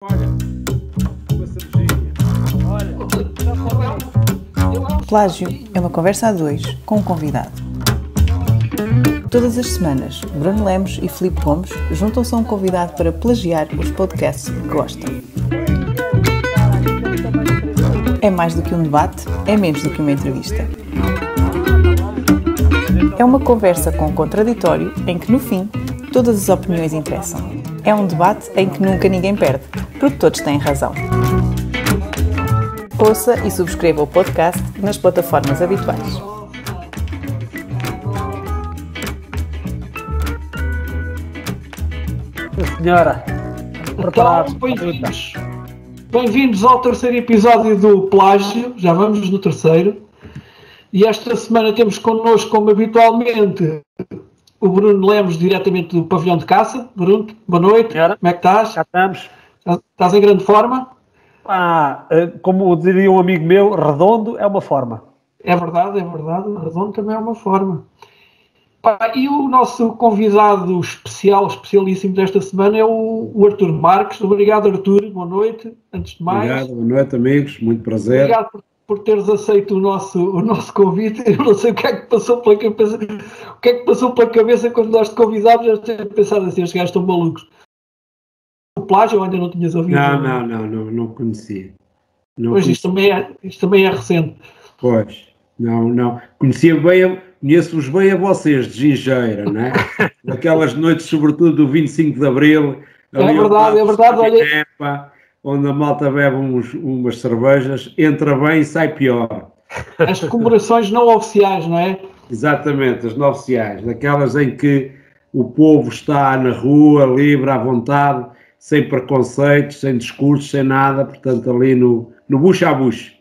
Olha, uma cervejinha. Olha, Plágio é uma conversa a dois com um convidado. Todas as semanas, Bruno Lemos e Filipe Gomes juntam-se a um convidado para plagiar os podcasts que gostam. É mais do que um debate, é menos do que uma entrevista. É uma conversa com um contraditório em que, no fim, todas as opiniões interessam. É um debate em que nunca ninguém perde, porque todos têm razão. Ouça e subscreva o podcast nas plataformas habituais. senhora, preparados para a luta. Bem-vindos ao terceiro episódio do Plágio, já vamos no terceiro. E esta semana temos connosco, como habitualmente, o Bruno Lemos, diretamente do Pavilhão de Caça. Bruno, boa noite, Senhora, como é que estás? já estamos. Estás em grande forma? Como diria um amigo meu, redondo é uma forma. É verdade, redondo também é uma forma. E o nosso convidado especialíssimo desta semana é o Artur Marques. Obrigado, Artur, boa noite, antes de mais. Obrigado, boa noite, amigos, muito prazer. Obrigado por teres aceito o nosso convite. Eu não sei o que é que passou pela cabeça quando nós te convidámos. Eu tenho pensado assim, estes gajos estão malucos. O Plágio ou ainda não tinhas ouvido? Não conhecia. Pois isto também é recente. Pois, não. Conheço-vos bem a vocês, de Gingeira, não é? Naquelas noites, sobretudo do 25 de Abril. É verdade, olha... Onde a malta bebe umas cervejas, entra bem e sai pior. As comemorações não oficiais, não é? Exatamente, as não oficiais. Daquelas em que o povo está na rua, livre, à vontade, sem preconceitos, sem discursos, sem nada, portanto ali no bucho a bucho.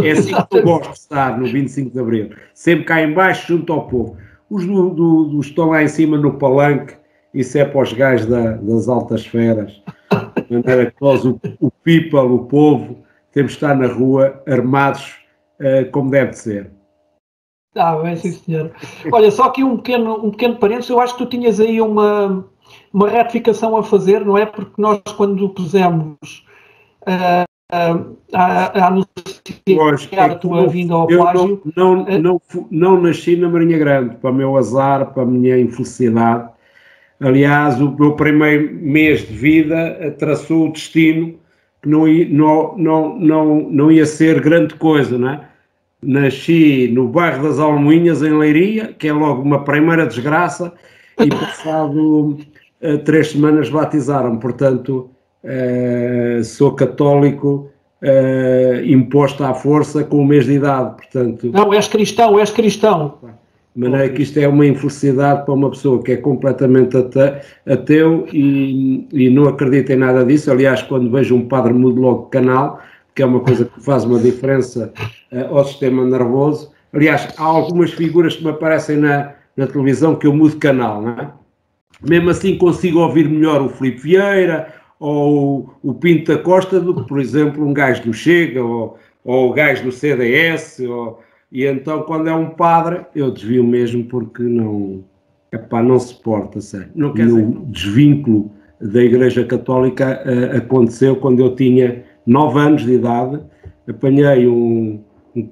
É assim que eu gosto de estar no 25 de Abril. Sempre cá em baixo, junto ao povo. Os que estão lá em cima no palanque, isso é para os gajos das altas esferas. De maneira que nós, o people, o povo, temos de estar na rua armados como deve ser. Bem, sim, senhor. Olha, só aqui um pequeno parênteses. Eu acho que tu tinhas aí uma retificação a fazer, não é? Porque nós, quando pusemos a anunciar a tua vinda ao Plágio... Não nasci na Marinha Grande, para o meu azar, para a minha infelicidade. Aliás, o meu primeiro mês de vida traçou o destino que não ia ser grande coisa, não é? Nasci no bairro das Almoinhas, em Leiria, que é logo uma primeira desgraça, e passado 3 semanas batizaram. Portanto, sou católico imposto à força com 1 mês de idade. Portanto, não, és cristão. De maneira que isto é uma infelicidade para uma pessoa que é completamente ateu e não acredita em nada disso. Aliás, quando vejo um padre mudo logo de canal, que é uma coisa que faz uma diferença ao sistema nervoso. Aliás, há algumas figuras que me aparecem na televisão que eu mudo de canal, não é? Mesmo assim consigo ouvir melhor o Filipe Vieira ou o Pinto da Costa do que, por exemplo, um gajo do Chega ou o gajo do CDS e então, quando é um padre, eu desvio mesmo porque não se porta, sério. O desvínculo da Igreja Católica aconteceu quando eu tinha 9 anos de idade. Apanhei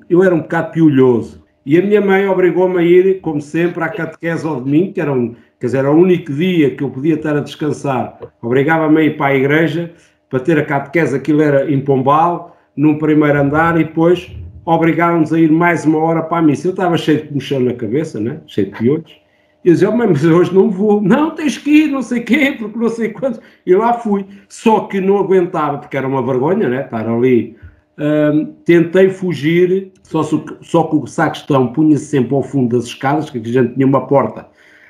eu era um bocado piolhoso. E a minha mãe obrigou-me a ir, como sempre, à catequese ao domingo, que era o único dia que eu podia estar a descansar. Obrigava-me a ir para a igreja, para ter a catequese. Aquilo era em Pombal, num primeiro andar, e depois... obrigaram-nos a ir mais 1 hora para a missa. Eu estava cheio de comichão na cabeça, né? Cheio de piolhos. E eu dizia, mas hoje não vou. Não, tens que ir, não sei quê, porque não sei quantos. E lá fui. Só que não aguentava, porque era uma vergonha, né? Estar ali. Tentei fugir, só que o sacristão punha-se sempre ao fundo das escadas, que a gente tinha uma porta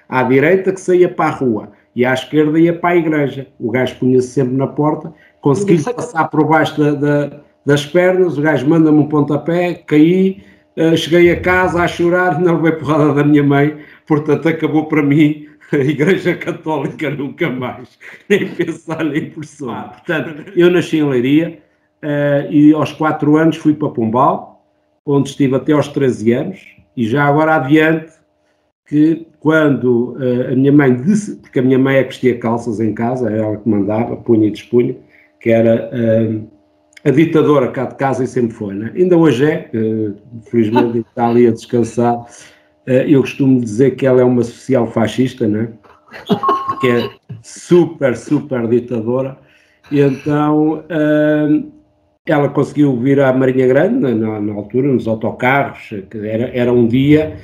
à direita que saía para a rua e à esquerda ia para a igreja. O gajo punha-se sempre na porta, consegui passar por baixo das pernas, o gajo manda-me um pontapé, caí, cheguei a casa a chorar, não levei porrada da minha mãe, portanto acabou para mim a Igreja Católica nunca mais, nem pensar nem por sonho. Portanto, eu nasci em Leiria e aos 4 anos fui para Pombal, onde estive até aos 13 anos, e já agora adiante que quando a minha mãe disse, porque a minha mãe é que vestia calças em casa, era ela que mandava, punha e despunha, que era a ditadora cá de casa e sempre foi, né? Ainda hoje é, felizmente está ali a descansar. Eu costumo dizer que ela é uma social fascista, né? Que é super ditadora, e então ela conseguiu vir à Marinha Grande, na altura, nos autocarros, que era um dia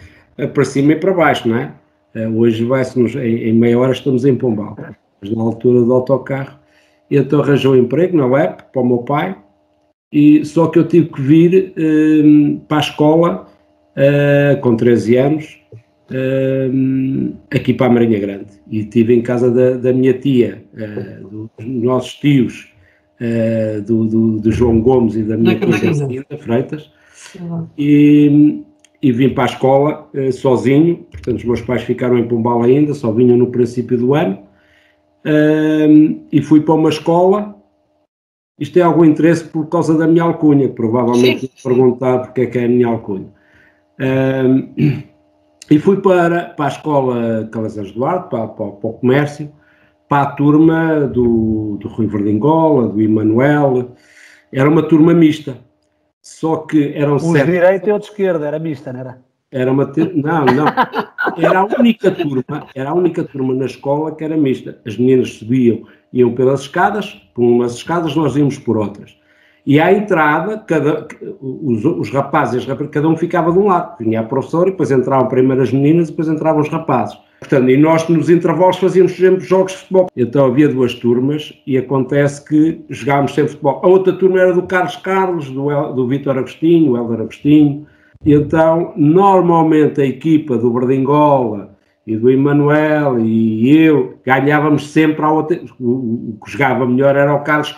para cima e para baixo, não é? Hoje vai-se, em meia hora estamos em Pombal, mas na altura do autocarro, e então arranjou emprego na UEP para o meu pai, e só que eu tive que vir para a escola com 13 anos, aqui para a Marinha Grande, e estive em casa da minha tia, dos nossos tios, do João Gomes e da minha tia Jacinta Freitas, e vim para a escola sozinho. Portanto, os meus pais ficaram em Pombal ainda, só vinham no princípio do ano, e fui para uma escola. Isto tem algum interesse por causa da minha alcunha, provavelmente perguntar porque é que é a minha alcunha. E fui para a escola Calazans Duarte, para o comércio, para a turma do Rui Verdingola, do Emanuel. Era uma turma mista, só que eram uns de direita e outros de esquerda, era mista, não era? Não. Era a única turma na escola que era mista. As meninas subiam, iam pelas escadas, por umas escadas, nós íamos por outras. E à entrada, os rapazes e as rapazes, cada um ficava de um lado. Vinha a professora e depois entravam primeiro as meninas e depois entravam os rapazes. Portanto, e nós nos intervalos fazíamos sempre jogos de futebol. Então havia duas turmas e acontece que jogávamos sempre futebol. A outra turma era do Carlos, do Vítor Agostinho, o Hélder Agostinho. E então, normalmente a equipa do Verdingola e do Emanuel e eu ganhávamos sempre a outra. O que jogava melhor era o Carlos.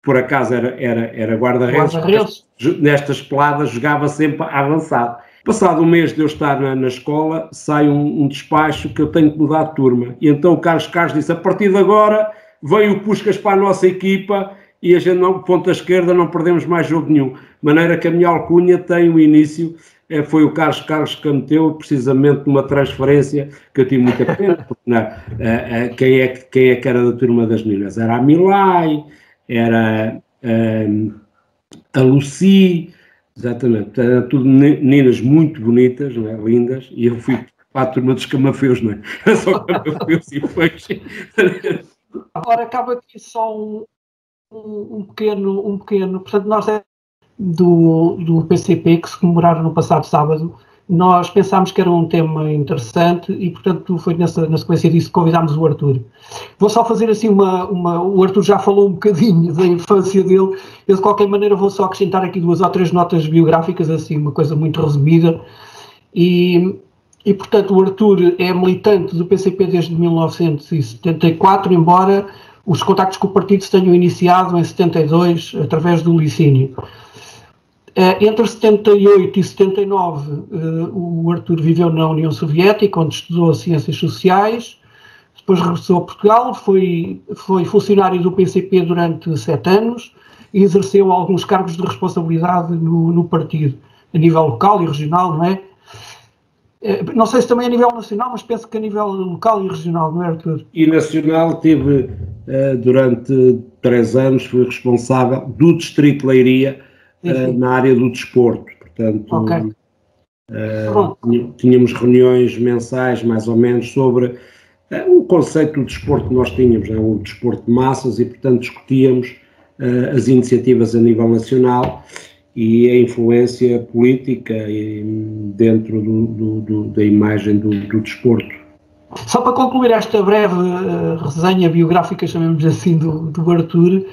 Por acaso era guarda-redes, nestas peladas jogava sempre avançado. Passado um mês de eu estar na escola, sai um despacho que eu tenho que mudar de turma. E então o Carlos disse, a partir de agora vem o Puscas para a nossa equipa e a gente, ponta esquerda, não perdemos mais jogo nenhum. De maneira que a minha alcunha tem o início, foi o Carlos que a meteu, precisamente numa transferência que eu tive muita pena, porque quem é que era da turma das meninas? Era a Milai, era a Lucy, exatamente, eram tudo meninas muito bonitas, não é? Lindas, e eu fui para a turma dos camafeus, não é? Era só camafeus e peixe. Agora acaba aqui só um pequeno, portanto, nós do PCP que se comemoraram no passado sábado, nós pensámos que era um tema interessante e, portanto, foi na sequência disso que convidámos o Artur. Vou só fazer assim o Artur já falou um bocadinho da infância dele, eu de qualquer maneira vou só acrescentar aqui 2 ou 3 notas biográficas, assim, uma coisa muito resumida, e portanto o Artur é militante do PCP desde 1974, embora os contactos com o partido se tenham iniciado em 72, através do Licínio. Entre 78 e 79, o Artur viveu na União Soviética, onde estudou Ciências Sociais, depois regressou a Portugal, foi funcionário do PCP durante 7 anos e exerceu alguns cargos de responsabilidade no partido, a nível local e regional, não é? Não sei se também a nível nacional, mas penso que a nível local e regional, não é, Artur? E nacional tive, durante 3 anos, fui responsável do Distrito de Leiria, na área do desporto, portanto, tínhamos reuniões mensais, mais ou menos, sobre o conceito do desporto que nós tínhamos, o desporto de massas, e, portanto, discutíamos as iniciativas a nível nacional e a influência política dentro da imagem do desporto. Só para concluir esta breve resenha biográfica, chamemos assim, do Artur,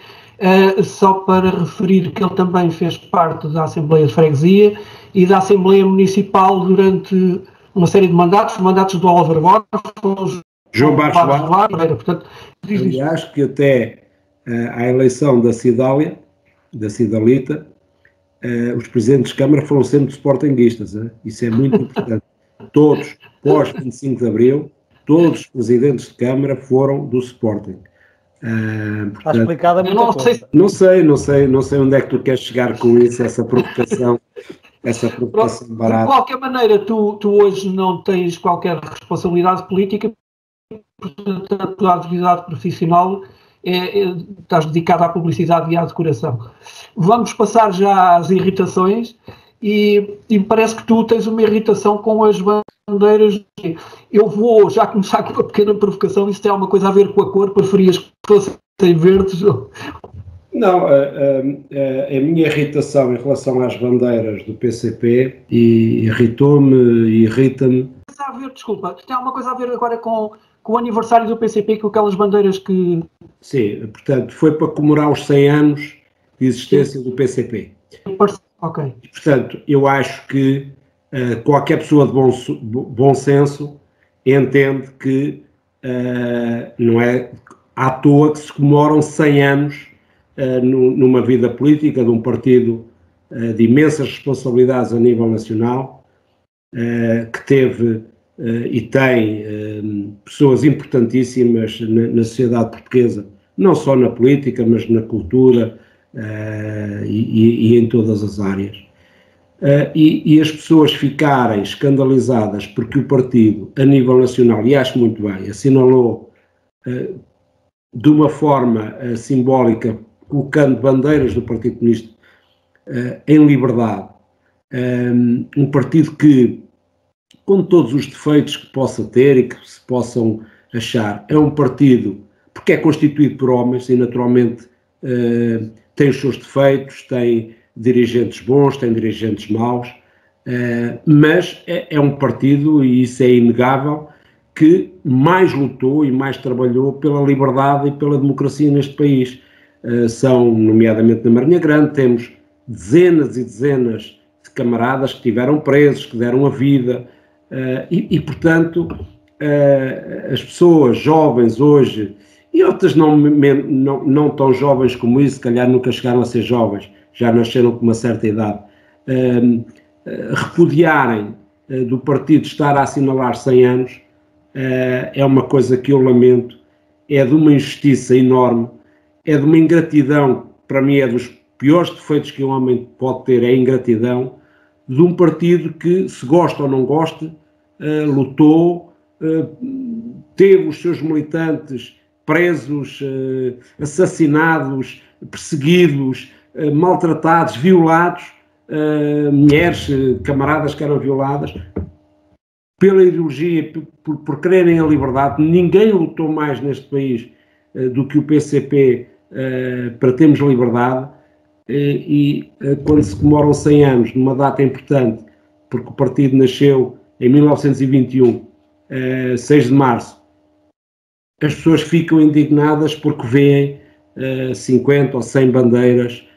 só para referir que ele também fez parte da Assembleia de Freguesia e da Assembleia Municipal durante uma série de mandatos do Álvaro Borges, João Barros, portanto, aliás, que até à eleição da Cidalita, os presidentes de Câmara foram sempre sportinguistas, isso é muito importante. Todos, pós 25 de Abril, todos os presidentes de Câmara foram do Sporting. Está explicada muita coisa. Não sei onde é que tu queres chegar com isso, essa provocação barata. De qualquer maneira, tu hoje não tens qualquer responsabilidade política, portanto, a tua atividade profissional estás dedicado à publicidade e à decoração. Vamos passar já às irritações e parece que tu tens uma irritação com as bandeiras. Eu vou já começar com uma pequena provocação. Isso tem alguma coisa a ver com a cor? Preferias que fossem verdes? Não, a minha irritação em relação às bandeiras do PCP irritou-me e irrita-me. Desculpa, tem alguma coisa a ver agora com o aniversário do PCP, com aquelas bandeiras que... Sim, portanto, foi para comemorar os 100 anos de existência do PCP. Ok. E, portanto, eu acho que qualquer pessoa de bom senso entende que não é à toa que se comemoram 100 anos numa vida política de um partido de imensas responsabilidades a nível nacional, que teve e tem pessoas importantíssimas na sociedade portuguesa, não só na política, mas na cultura e em todas as áreas. E as pessoas ficarem escandalizadas porque o partido, a nível nacional, e acho muito bem, assinalou de uma forma simbólica, colocando bandeiras do Partido Comunista em liberdade, um partido que, com todos os defeitos que possa ter e que se possam achar, é um partido, porque é constituído por homens e naturalmente tem os seus defeitos, tem dirigentes bons, tem dirigentes maus, mas é um partido, e isso é inegável, que mais lutou e mais trabalhou pela liberdade e pela democracia neste país. São, nomeadamente na Marinha Grande, temos dezenas e dezenas de camaradas que tiveram presos, que deram a vida, portanto, as pessoas jovens hoje, e outras não tão jovens como isso, se calhar nunca chegaram a ser jovens, já nasceram com uma certa idade, repudiarem do partido estar a assinalar 100 anos, é uma coisa que eu lamento, é de uma injustiça enorme, é de uma ingratidão, para mim é dos piores defeitos que um homem pode ter, é a ingratidão, de um partido que, se gosta ou não gosta, lutou, teve os seus militantes presos, assassinados, perseguidos, maltratados, violados, mulheres, camaradas que eram violadas, pela ideologia, por quererem a liberdade. Ninguém lutou mais neste país do que o PCP para termos liberdade, e quando se comemoram 100 anos, numa data importante, porque o partido nasceu em 1921, 6 de março, as pessoas ficam indignadas porque veem 50 ou 100 bandeiras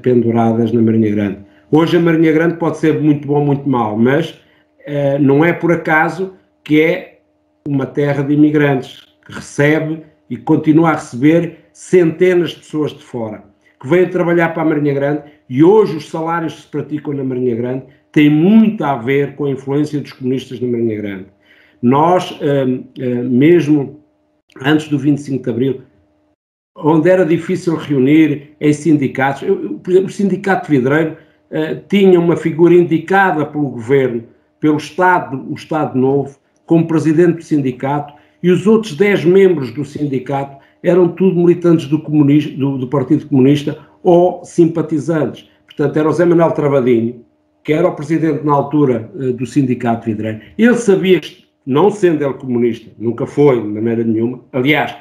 penduradas na Marinha Grande. Hoje a Marinha Grande pode ser muito bom ou muito mau, mas não é por acaso que é uma terra de imigrantes, que recebe e continua a receber centenas de pessoas de fora, que vêm trabalhar para a Marinha Grande, e hoje os salários que se praticam na Marinha Grande têm muito a ver com a influência dos comunistas na Marinha Grande. Nós, mesmo antes do 25 de Abril, onde era difícil reunir em sindicatos, por exemplo, o Sindicato de Vidreiro tinha uma figura indicada pelo Governo, pelo Estado, o Estado Novo, como presidente do sindicato, e os outros 10 membros do sindicato eram tudo militantes do Partido Comunista ou simpatizantes. Portanto, era o Zé Manuel Travadinho, que era o presidente na altura do Sindicato de Vidreiro. Ele sabia, não sendo ele comunista, nunca foi de maneira nenhuma, aliás,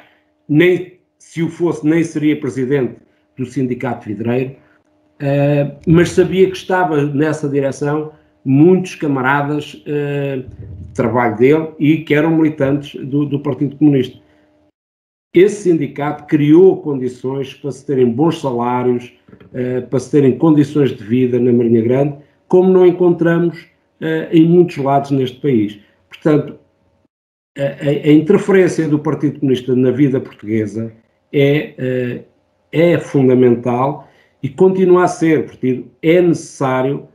nem se o fosse, nem seria presidente do Sindicato de Vidreiro, mas sabia que estava nessa direção muitos camaradas de trabalho dele e que eram militantes do Partido Comunista. Esse sindicato criou condições para se terem bons salários, para se terem condições de vida na Marinha Grande, como não encontramos em muitos lados neste país. Portanto, a interferência do Partido Comunista na vida portuguesa é fundamental e continua a ser. O partido é necessário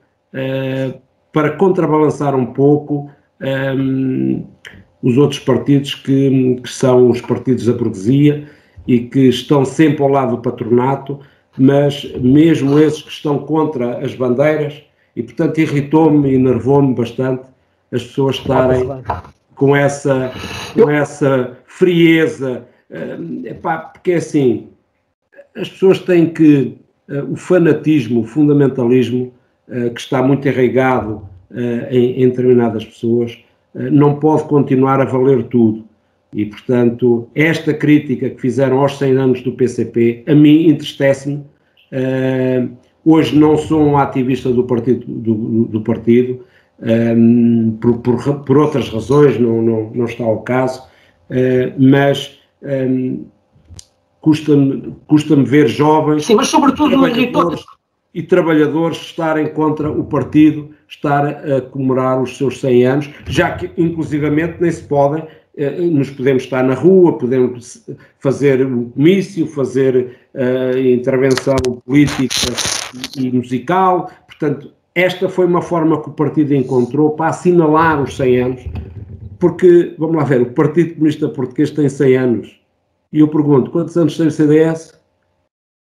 para contrabalançar um pouco os outros partidos que são os partidos da burguesia e que estão sempre ao lado do patronato, mas mesmo esses que estão contra as bandeiras, e portanto irritou-me e enervou-me bastante as pessoas estarem com essa frieza Porque é assim, as pessoas têm que, o fanatismo, o fundamentalismo, que está muito arraigado em determinadas pessoas, não pode continuar a valer tudo. E, portanto, esta crítica que fizeram aos 100 anos do PCP, a mim entristece-me. Hoje não sou um ativista do partido, por outras razões, não está ao caso, mas custa-me ver jovens. Sim, mas sobretudo trabalhadores estarem contra o partido, estar a comemorar os seus 100 anos, já que inclusivamente nem se podem, nos podemos estar na rua, podemos fazer um comício, fazer intervenção política e musical. Portanto, esta foi uma forma que o partido encontrou para assinalar os 100 anos, porque, vamos lá ver, o Partido Comunista Português tem 100 anos, e eu pergunto, quantos anos tem o CDS?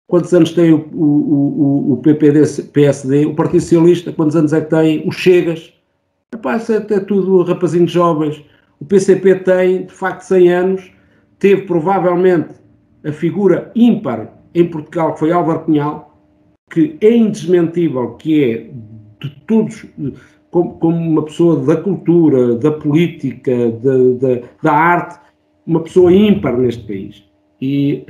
Quantos anos tem o PPD-PSD, o Partido Socialista? Quantos anos é que tem o Chegas? Isso é tudo rapazinhos jovens. O PCP tem, de facto, 100 anos, teve provavelmente a figura ímpar em Portugal, que foi Álvaro Cunhal, que é indesmentível, que é de todos, como uma pessoa da cultura, da política, da arte, uma pessoa ímpar neste país. E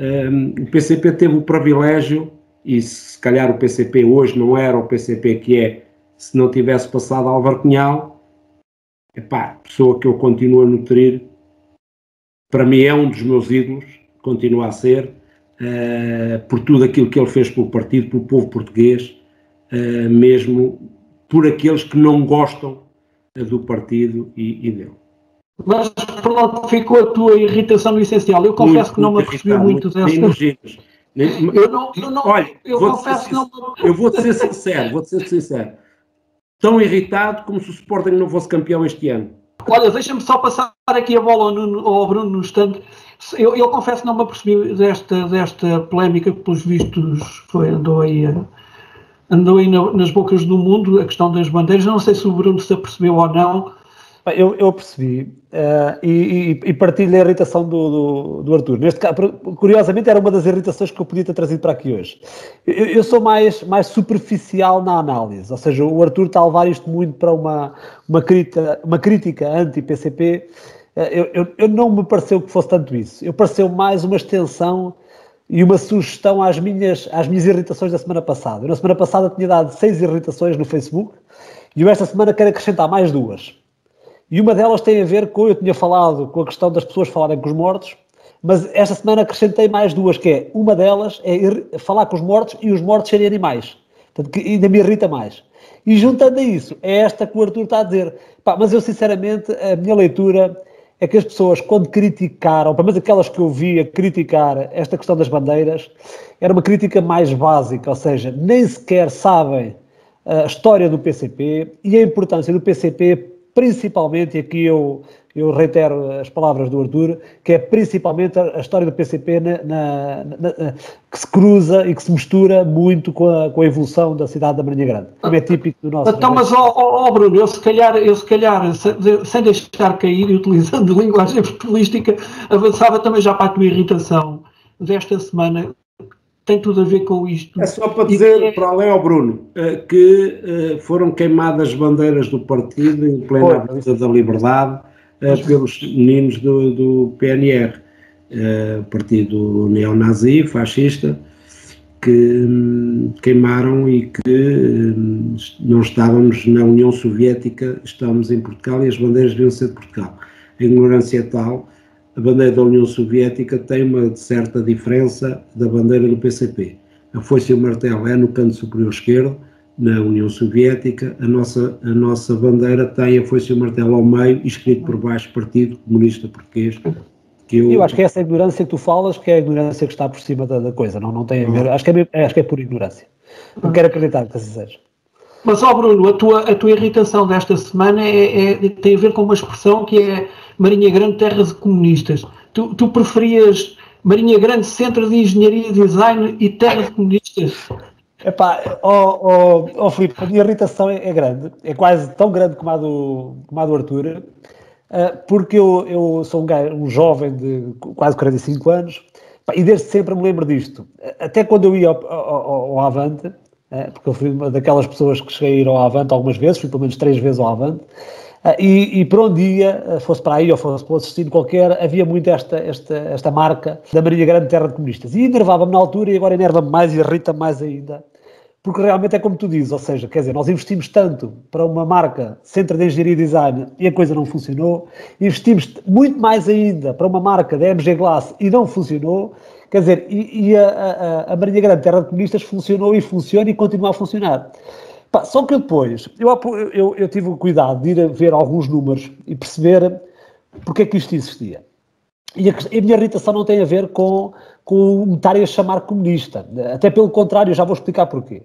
o PCP teve o privilégio, e se calhar o PCP hoje não era o PCP que é se não tivesse passado Álvaro Cunhal. Pessoa que eu continuo a nutrir, para mim é um dos meus ídolos, continua a ser, por tudo aquilo que ele fez pelo partido, pelo povo português, mesmo por aqueles que não gostam do partido e dele. Mas pronto, ficou a tua irritação no essencial. Eu confesso que não me apercebi muito dessa. Eu vou-te ser sincero. Tão irritado como se o Sporting não fosse campeão este ano. Olha, deixa-me só passar aqui a bola ao Bruno no instante. Eu confesso que não me apercebi desta polémica que, pelos vistos, andou aí nas bocas do mundo, a questão das bandeiras. Eu não sei se o Bruno se apercebeu ou não. Eu percebi e partilho a irritação do Arthur. Neste caso, curiosamente, era uma das irritações que eu podia ter trazido para aqui hoje. Eu sou mais superficial na análise, ou seja, o Arthur está a levar isto muito para uma crítica anti-PCP. Eu não me pareceu que fosse tanto isso. Eu pareceu mais uma extensão e uma sugestão às minhas irritações da semana passada. Eu, na semana passada, tinha dado 6 irritações no Facebook e eu esta semana quero acrescentar mais 2. E uma delas tem a ver com, eu tinha falado com a questão das pessoas falarem com os mortos, mas esta semana acrescentei mais 2, que é, uma delas é falar com os mortos e os mortos serem animais. Portanto, que ainda me irrita mais. E juntando a isso, é esta que o Arthur está a dizer. Mas eu, sinceramente, a minha leitura é que as pessoas, quando criticaram, pelo menos aquelas que eu vi a criticar esta questão das bandeiras, era uma crítica mais básica, ou seja, nem sequer sabem a história do PCP e a importância do PCP, principalmente, e aqui eu reitero as palavras do Arthur, que é principalmente a história do PCP que se cruza e que se mistura muito com a evolução da cidade da Marinha Grande, como é típico do nosso... Então, mas, Bruno, eu se calhar, sem deixar cair e utilizando linguagem futebolística, avançava também já para a tua irritação desta semana. Tem tudo a ver com isto. É só para dizer, para além ao Bruno, que foram queimadas bandeiras do partido em plena Avenida da Liberdade pelos meninos do PNR, partido neonazi, fascista, que queimaram e que não estávamos na União Soviética, estávamos em Portugal e as bandeiras deviam ser de Portugal. A ignorância é tal. A bandeira da União Soviética tem uma certa diferença da bandeira do PCP. A foice e o martelo é no canto superior esquerdo, na União Soviética. A nossa bandeira tem a foice e o martelo ao meio, escrito por baixo, Partido Comunista Português. Eu acho que é essa ignorância que tu falas, que é a ignorância que está por cima da coisa, não tem a ver, acho que é pura ignorância. Não quero acreditar que assim seja. Mas, Bruno, a tua irritação desta semana tem a ver com uma expressão que é Marinha Grande, terra de comunistas. Tu preferias Marinha Grande, centro de engenharia e design e terra de comunistas? Filipe, a minha irritação é grande, é quase tão grande como a do Arthur, porque eu sou um jovem de quase 45 anos, e desde sempre me lembro disto. Até quando eu ia ao Avante, porque eu fui uma daquelas pessoas que cheguei a ir ao Avante algumas vezes, fui pelo menos 3 vezes ao Avante, e por um dia, fosse para aí ou fosse para outro destino qualquer, havia muito esta marca da Marinha Grande Terra de Comunistas. E enervava-me na altura e agora enerva-me mais e irrita-me mais ainda. Porque realmente é como tu dizes, ou seja, quer dizer, nós investimos tanto para uma marca Centro de Engenharia e Design e a coisa não funcionou, investimos muito mais ainda para uma marca da MG Glass e não funcionou, quer dizer, a Marinha Grande Terra de Comunistas funcionou e funciona e continua a funcionar. Só que depois, eu tive o cuidado de ir a ver alguns números e perceber porque é que isto existia. E a minha irritação não tem a ver com me estarem a chamar comunista. Até pelo contrário, já vou explicar porquê.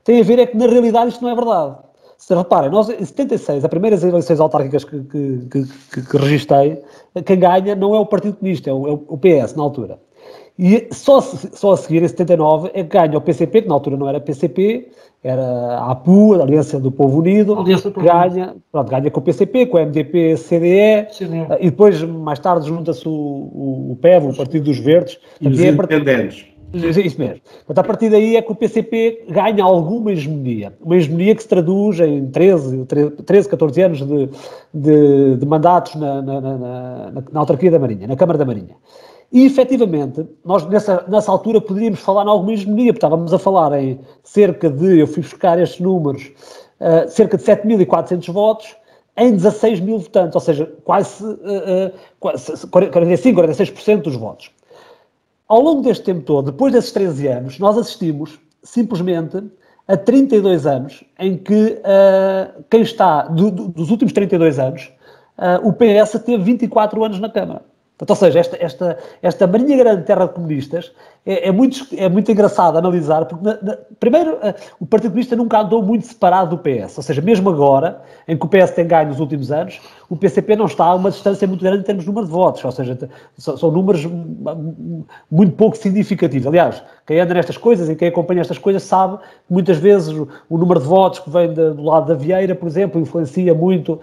Tem a ver é que, na realidade, isto não é verdade. Se reparem, nós em 76, as primeiras eleições autárquicas que registrei, quem ganha não é o Partido Comunista, é o PS, na altura. E só a seguir, em 79, é que ganha o PCP, que na altura não era PCP, era a APU, a Aliança do Povo Unido, ganha com o PCP, com o MDP, CDE, e depois, mais tarde, junta-se o PEV, o Partido dos Verdes. E os independentes. Isso mesmo. Portanto, a partir daí é que o PCP ganha alguma hegemonia. Uma hegemonia que se traduz em 13, 14 anos de mandatos na autarquia da Marinha, na Câmara da Marinha. E, efetivamente, nós nessa altura poderíamos falar em alguma hegemonia, porque estávamos a falar em cerca de, eu fui buscar estes números, cerca de 7.400 votos em 16 mil votantes, ou seja, quase 45, 46% dos votos. Ao longo deste tempo todo, depois desses 13 anos, nós assistimos, simplesmente, a 32 anos, em que quem está, dos últimos 32 anos, o PS teve 24 anos na Câmara. Portanto, ou seja, esta Marinha Grande Terra de Comunistas é muito engraçado analisar, porque, primeiro, o Partido Comunista nunca andou muito separado do PS, ou seja, mesmo agora, em que o PS tem ganho nos últimos anos, o PCP não está a uma distância muito grande em termos de número de votos, ou seja, são números muito pouco significativos. Aliás, quem anda nestas coisas e quem acompanha estas coisas sabe que muitas vezes o número de votos que vem do lado da Vieira, por exemplo, influencia muito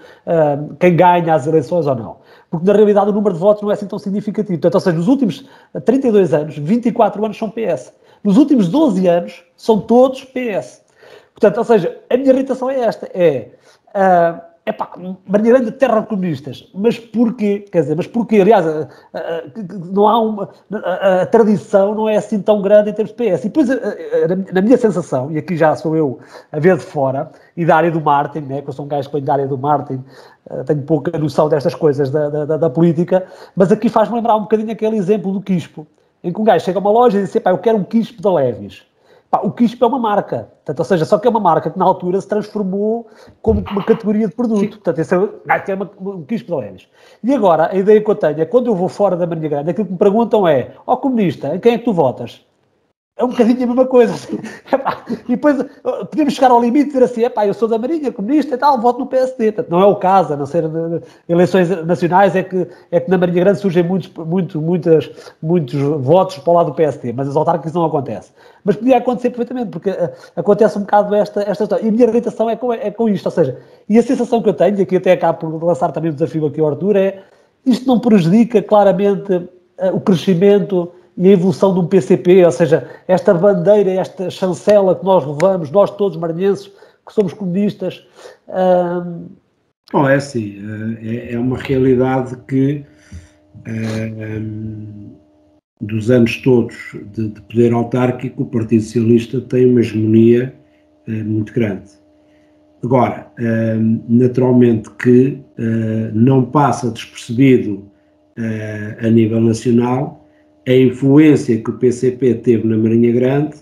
quem ganha as eleições ou não. Porque, na realidade, o número de votos não é assim tão significativo. Portanto, ou seja, nos últimos 32 anos, 24 anos são PS. Nos últimos 12 anos, são todos PS. Portanto, ou seja, a minha irritação é esta, Marinha Grande Terra de Comunistas. Mas porquê? Quer dizer, mas porquê? Aliás, não há a tradição não é assim tão grande em termos de PS. E depois, na minha sensação, e aqui já sou eu a ver de fora, e da área do marketing, né, que eu sou um gajo que vem da área do marketing, tenho pouca noção destas coisas da política, mas aqui faz-me lembrar um bocadinho aquele exemplo do Quispo, em que um gajo chega a uma loja e diz assim, eu quero um Quispo da Levis. O Quispo é uma marca, portanto, ou seja, só que é uma marca que na altura se transformou como uma categoria de produto. Portanto, esse é um Quispo da Levis. E agora, a ideia que eu tenho é, quando eu vou fora da Marinha Grande, aquilo que me perguntam é, comunista, em quem é que tu votas? É um bocadinho a mesma coisa. Assim. E depois podemos chegar ao limite e dizer assim, eu sou da Marinha, comunista e tal, voto no PSD. Portanto, não é o caso, a não ser de eleições nacionais, é que na Marinha Grande surgem muitos votos para o lado do PSD, mas as autárquicas não acontece. Mas podia acontecer perfeitamente, porque acontece um bocado esta história. E a minha irritação é com isto, ou seja, e a sensação que eu tenho, e aqui até acabo por lançar também o desafio aqui ao Arthur, isto não prejudica claramente o crescimento e a evolução de um PCP, ou seja, esta bandeira, esta chancela que nós levamos, nós todos maranhenses, que somos comunistas. É assim, é uma realidade que dos anos todos de poder autárquico, o Partido Socialista tem uma hegemonia muito grande. Agora, naturalmente que não passa despercebido a nível nacional a influência que o PCP teve na Marinha Grande,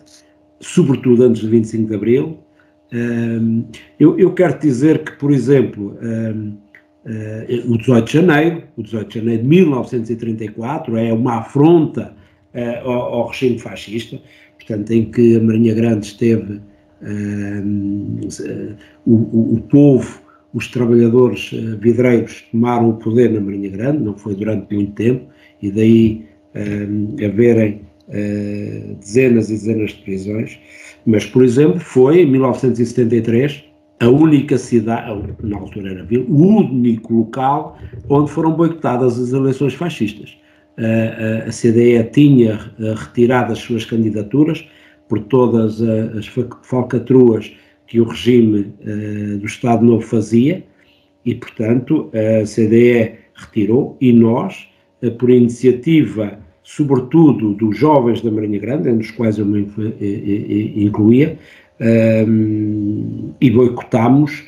sobretudo antes do 25 de Abril. Eu quero dizer que, por exemplo, o 18 de janeiro de 1934 é uma afronta ao regime fascista, portanto, em que a Marinha Grande esteve, o povo, os trabalhadores vidreiros tomaram o poder na Marinha Grande, não foi durante muito tempo, e daí haverem dezenas e dezenas de prisões, mas, por exemplo, foi em 1973 a única cidade, na altura era Vila, o único local onde foram boicotadas as eleições fascistas. A CDE tinha retirado as suas candidaturas por todas as falcatruas que o regime do Estado Novo fazia e, portanto, a CDE retirou e nós, por iniciativa, sobretudo dos jovens da Marinha Grande, entre os quais eu me incluía, e boicotámos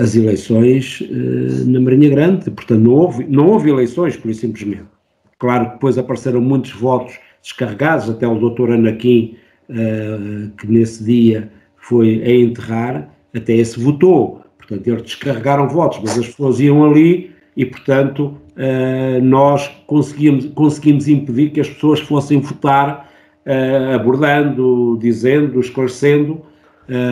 as eleições na Marinha Grande. Portanto, não houve eleições, por isso simplesmente. Claro que depois apareceram muitos votos descarregados, até o Dr. Anaquim, que nesse dia foi a enterrar, até esse votou. Portanto, eles descarregaram votos, mas as pessoas iam ali e, portanto, nós conseguimos impedir que as pessoas fossem votar, abordando, dizendo, esclarecendo,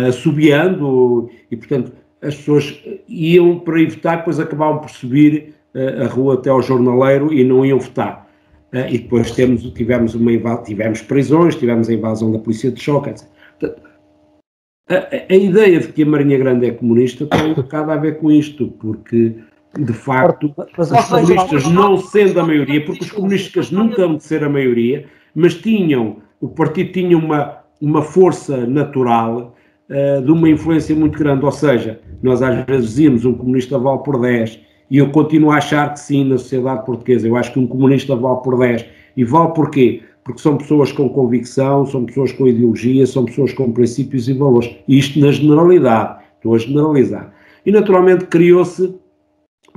assobiando, e, portanto, as pessoas iam para ir votar, depois acabavam por subir a rua até ao jornaleiro e não iam votar. E depois tivemos prisões, tivemos a invasão da polícia de choque, etc. Portanto, a ideia de que a Marinha Grande é comunista tem um bocado a ver com isto, porque, de facto, os comunistas não sendo a maioria, porque os comunistas nunca vão ser a maioria, mas o partido tinha uma força natural de uma influência muito grande, ou seja, nós às vezes dizíamos um comunista vale por 10, e eu continuo a achar que sim, na sociedade portuguesa, eu acho que um comunista vale por 10, e vale porquê? Porque são pessoas com convicção, são pessoas com ideologia, são pessoas com princípios e valores, e isto na generalidade, estou a generalizar. E naturalmente criou-se,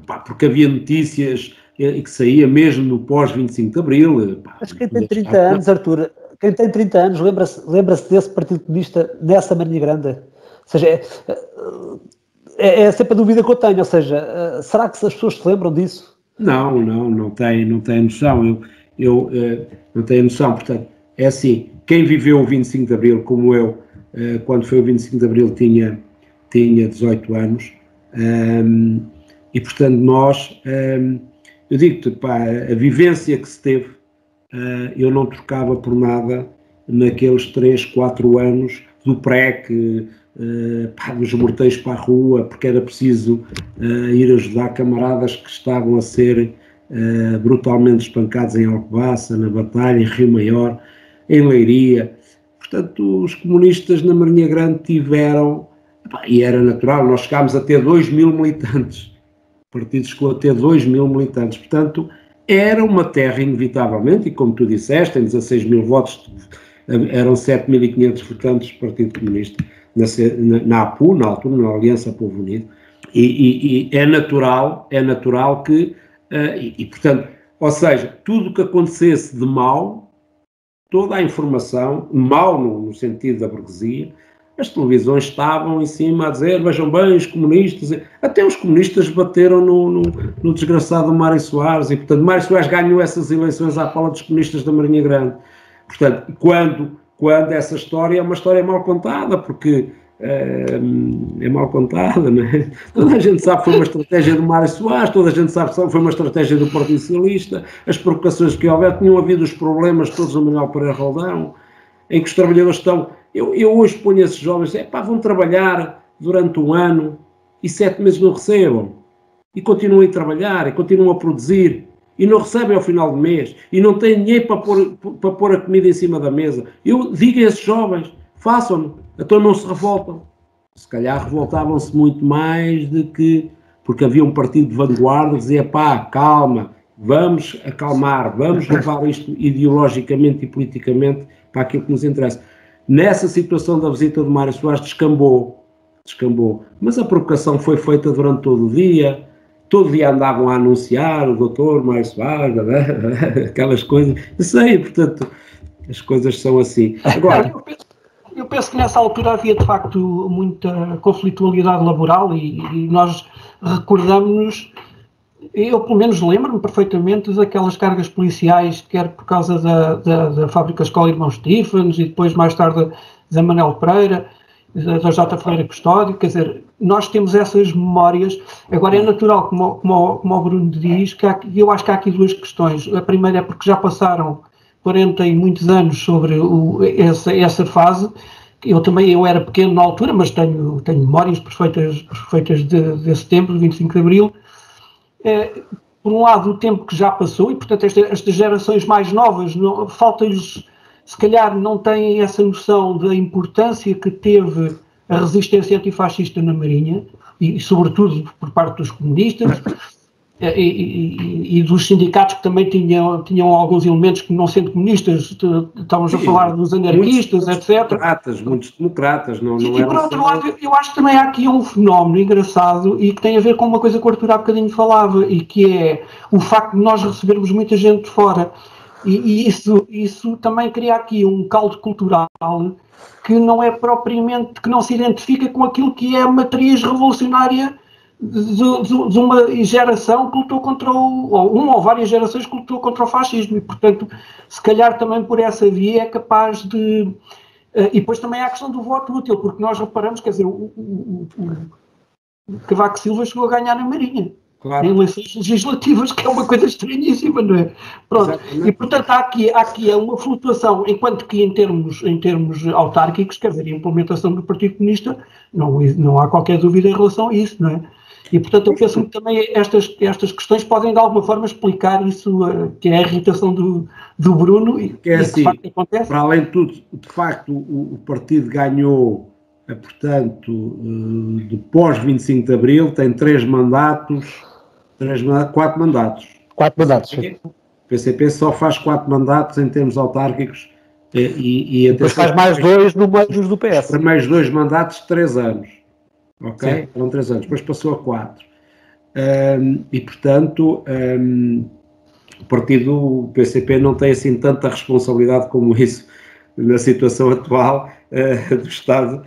porque havia notícias que saía mesmo no pós-25 de Abril. Mas quem tem 30 anos, Artur, quem tem 30 anos lembra-se desse Partido Comunista nessa Marinha Grande? Ou seja, é sempre a dúvida que eu tenho, ou seja, será que as pessoas se lembram disso? Não tem noção, eu não tenho noção, portanto, é assim, quem viveu o 25 de Abril, como eu, quando foi o 25 de Abril tinha 18 anos, e portanto nós, eu digo-te, a vivência que se teve, eu não trocava por nada naqueles 3, 4 anos do PREC, dos morteiros para a rua, porque era preciso ir ajudar camaradas que estavam a ser brutalmente espancados em Alcobaça, na Batalha, em Rio Maior, em Leiria. Portanto, os comunistas na Marinha Grande tiveram, e era natural, nós chegámos a ter 2.000 militantes, o partido chegou a ter 2.000 militantes, portanto, era uma terra inevitavelmente, e como tu disseste, em 16.000 votos, eram 7.500 votantes do Partido Comunista, na APU, na altura, na Aliança Povo Unido, e é natural que, portanto, ou seja, tudo o que acontecesse de mal, toda a informação, mal no sentido da burguesia, as televisões estavam em cima a dizer, vejam bem, os comunistas, até os comunistas bateram no desgraçado Mário Soares, e portanto Mário Soares ganhou essas eleições à pala dos comunistas da Marinha Grande. Portanto, quando essa história é uma história mal contada, porque é mal contada, não é? Toda a gente sabe que foi uma estratégia do Mário Soares, toda a gente sabe que foi uma estratégia do Partido Socialista, as provocações que houver, tinham havido os problemas todos no Manuel Pereira Roldão, em que os trabalhadores estão... Eu hoje ponho esses jovens, vão trabalhar durante um ano e 7 meses não recebam, e continuam a trabalhar, e continuam a produzir, e não recebem ao final do mês, e não têm dinheiro para pôr a comida em cima da mesa. Eu digo a esses jovens, façam-no, então não se revoltam. Se calhar revoltavam-se muito mais porque havia um partido de vanguarda que dizia, calma, vamos acalmar, vamos levar isto ideologicamente e politicamente para aquilo que nos interessa. Nessa situação da visita de Mário Soares descambou, mas a provocação foi feita durante todo o dia andavam a anunciar o doutor Mário Soares, aquelas coisas, isso aí, portanto, as coisas são assim. Agora, eu penso que nessa altura havia de facto muita conflitualidade laboral e nós recordamos-nos, eu pelo menos lembro-me perfeitamente daquelas cargas policiais, quer por causa da fábrica Escola Irmão Stephens e depois mais tarde da Manuel Pereira, da J. Ferreira Custódio, quer dizer, nós temos essas memórias. Agora é natural, como o Bruno diz, que eu acho que há aqui duas questões. A primeira é porque já passaram 40 e muitos anos sobre essa fase, eu era pequeno na altura, mas tenho memórias perfeitas desse tempo, do 25 de Abril. Por um lado, o tempo que já passou, e portanto estas gerações mais novas, falta-lhes, se calhar não têm essa noção da importância que teve a resistência antifascista na Marinha, e sobretudo por parte dos comunistas, e dos sindicatos que também tinham alguns elementos que, não sendo comunistas, estávamos a falar dos anarquistas, etc. Muitos democratas, não E por outro lado, eu acho que também há aqui um fenómeno engraçado e que tem a ver com uma coisa que o Artur há bocadinho falava, e que é o facto de nós recebermos muita gente de fora. E isso também cria aqui um caldo cultural que não é propriamente, que não se identifica com aquilo que é a matriz revolucionária de uma geração que lutou contra uma ou várias gerações que lutou contra o fascismo, e portanto se calhar também por essa via é capaz de... E depois também há a questão do voto útil, porque nós reparamos, quer dizer, o Cavaco Silva chegou a ganhar na Marinha, claro, em eleições legislativas, que é uma coisa estranhíssima, não é? Pronto. Exatamente. E portanto há aqui uma flutuação, enquanto que em termos autárquicos, quer dizer, a implementação do Partido Comunista, não há qualquer dúvida em relação a isso, não é? E, portanto, eu penso que também estas questões podem, de alguma forma, explicar isso, que é a irritação do Bruno, e que é assim, de facto acontece. Para além de tudo, de facto, o partido ganhou, portanto, de pós-25 de Abril, tem 4 mandatos. 4 mandatos, sim. O PCP só faz 4 mandatos em termos autárquicos e depois faz mais 2 no meio do PS. Os primeiros 2 mandatos, 3 anos. Ok? Foram 3 anos, depois passou a 4. E, portanto, o PCP não tem assim tanta responsabilidade como isso na situação atual do Estado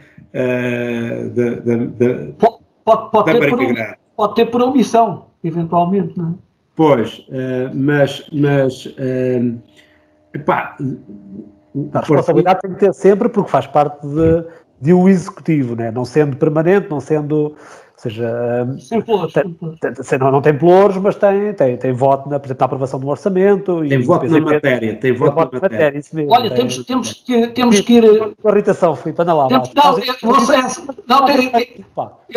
da América Grande. Pode ter por omissão, eventualmente, não é? Pois, epá, a responsabilidade tem que ter sempre, porque faz parte de um executivo, né? Não sendo permanente, não sendo, ou seja, sem pelouros, não tem pelouros, mas tem voto, por exemplo, na aprovação do orçamento. Tem voto na matéria, tem voto na matéria. Isso mesmo. Olha, temos que ir... Com irritação, Filipe, anda lá. É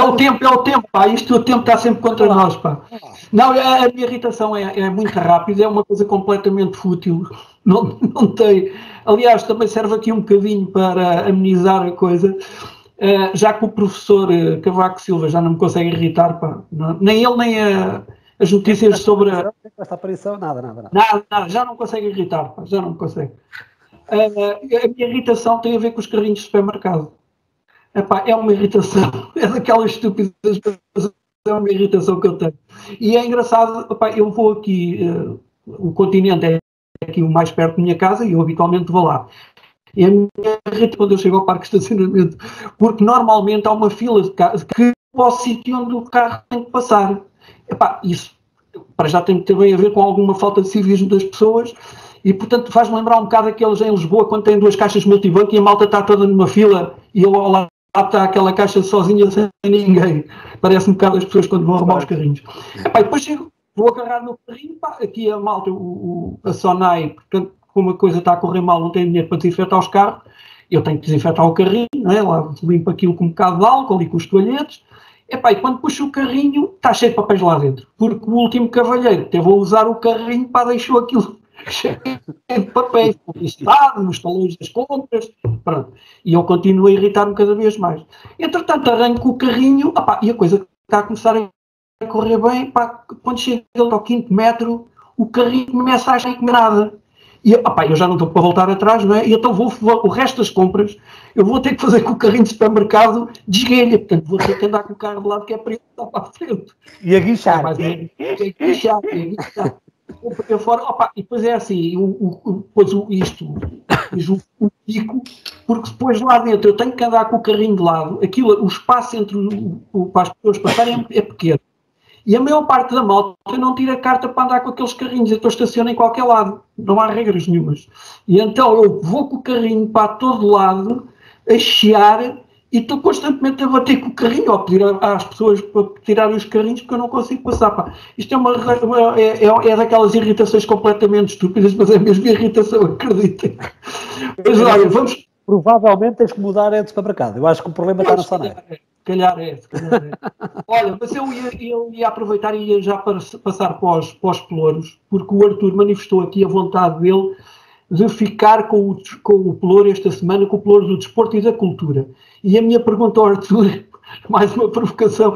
o tempo, pá, o tempo está sempre contra nós, pá. Não, a minha irritação é muito rápida, é uma coisa completamente fútil, não tem... Aliás, também serve aqui um bocadinho para amenizar a coisa, já que o professor Cavaco Silva já não me consegue irritar, pá, nem ele nem as notícias sobre... Esta aparição, nada. Nada, já não consegue irritar, pá, já não consegue. A minha irritação tem a ver com os carrinhos de supermercado. Epá, é uma irritação, é daquelas estúpidas, é uma irritação que eu tenho. E é engraçado, epá, eu vou aqui, o Continente é aqui o mais perto da minha casa e eu habitualmente vou lá. E a minha irritação quando eu chego ao parque de estacionamento, porque normalmente há uma fila de carros que para o sítio onde o carro tem que passar. Epá, isso para já tem que ter bem a ver com alguma falta de civismo das pessoas. E, portanto, faz-me lembrar um bocado aqueles em Lisboa, quando tem 2 caixas multibanco e a malta está toda numa fila e eu ao lado está aquela caixa sozinha sem ninguém. Parece um bocado as pessoas quando vão arrumar os carrinhos. Epá, depois vou agarrar no carrinho, pá, aqui a malta, a Sonai, portanto, como a coisa está a correr mal, não tem dinheiro para desinfetar os carros, eu tenho que desinfetar o carrinho, não é? Lá limpo aquilo com um bocado de álcool e com os toalhetes. Epá, e quando puxo o carrinho, está cheio de papéis lá dentro, porque o último cavalheiro teve a usar o carrinho, pá, deixou aquilo cheio de papéis, publicidade, nos talões das compras, pronto. E eu continuo a irritar-me cada vez mais. Entretanto, arranco o carrinho, opá, e a coisa está a começar a correr bem, pá, quando chega ao 5º metro, o carrinho começa a achar que nada. E opá, eu já não estou para voltar atrás, não é? E então o resto das compras, eu vou ter que fazer com o carrinho de supermercado desguelha, portanto vou ter que andar com o carro de lado que é para ele estar para a frente. E a guinchar. E a guinchar. Fora, opa, e depois é assim, depois o pico, porque depois lá dentro eu tenho que andar com o carrinho de lado, o espaço entre para as pessoas passarem é pequeno. E a maior parte da malta não tira carta para andar com aqueles carrinhos, então estaciona em qualquer lado, não há regras nenhumas. E então eu vou com o carrinho para todo lado, a chiar, e estou constantemente a bater com o carrinho, ou a pedir às pessoas para tirarem os carrinhos, porque eu não consigo passar. Pá. Isto é daquelas irritações completamente estúpidas, mas é mesmo irritação, acreditem. Mas olha, provavelmente tens que mudar de supermercado. Eu acho que o problema está na Soneca. Se calhar é. Olha, mas eu ia aproveitar e ia já passar para os pelouros, porque o Arthur manifestou aqui a vontade dele de ficar com o pelouro esta semana, com o pelouro do desporto e da cultura. E a minha pergunta ao Arthur, mais uma provocação,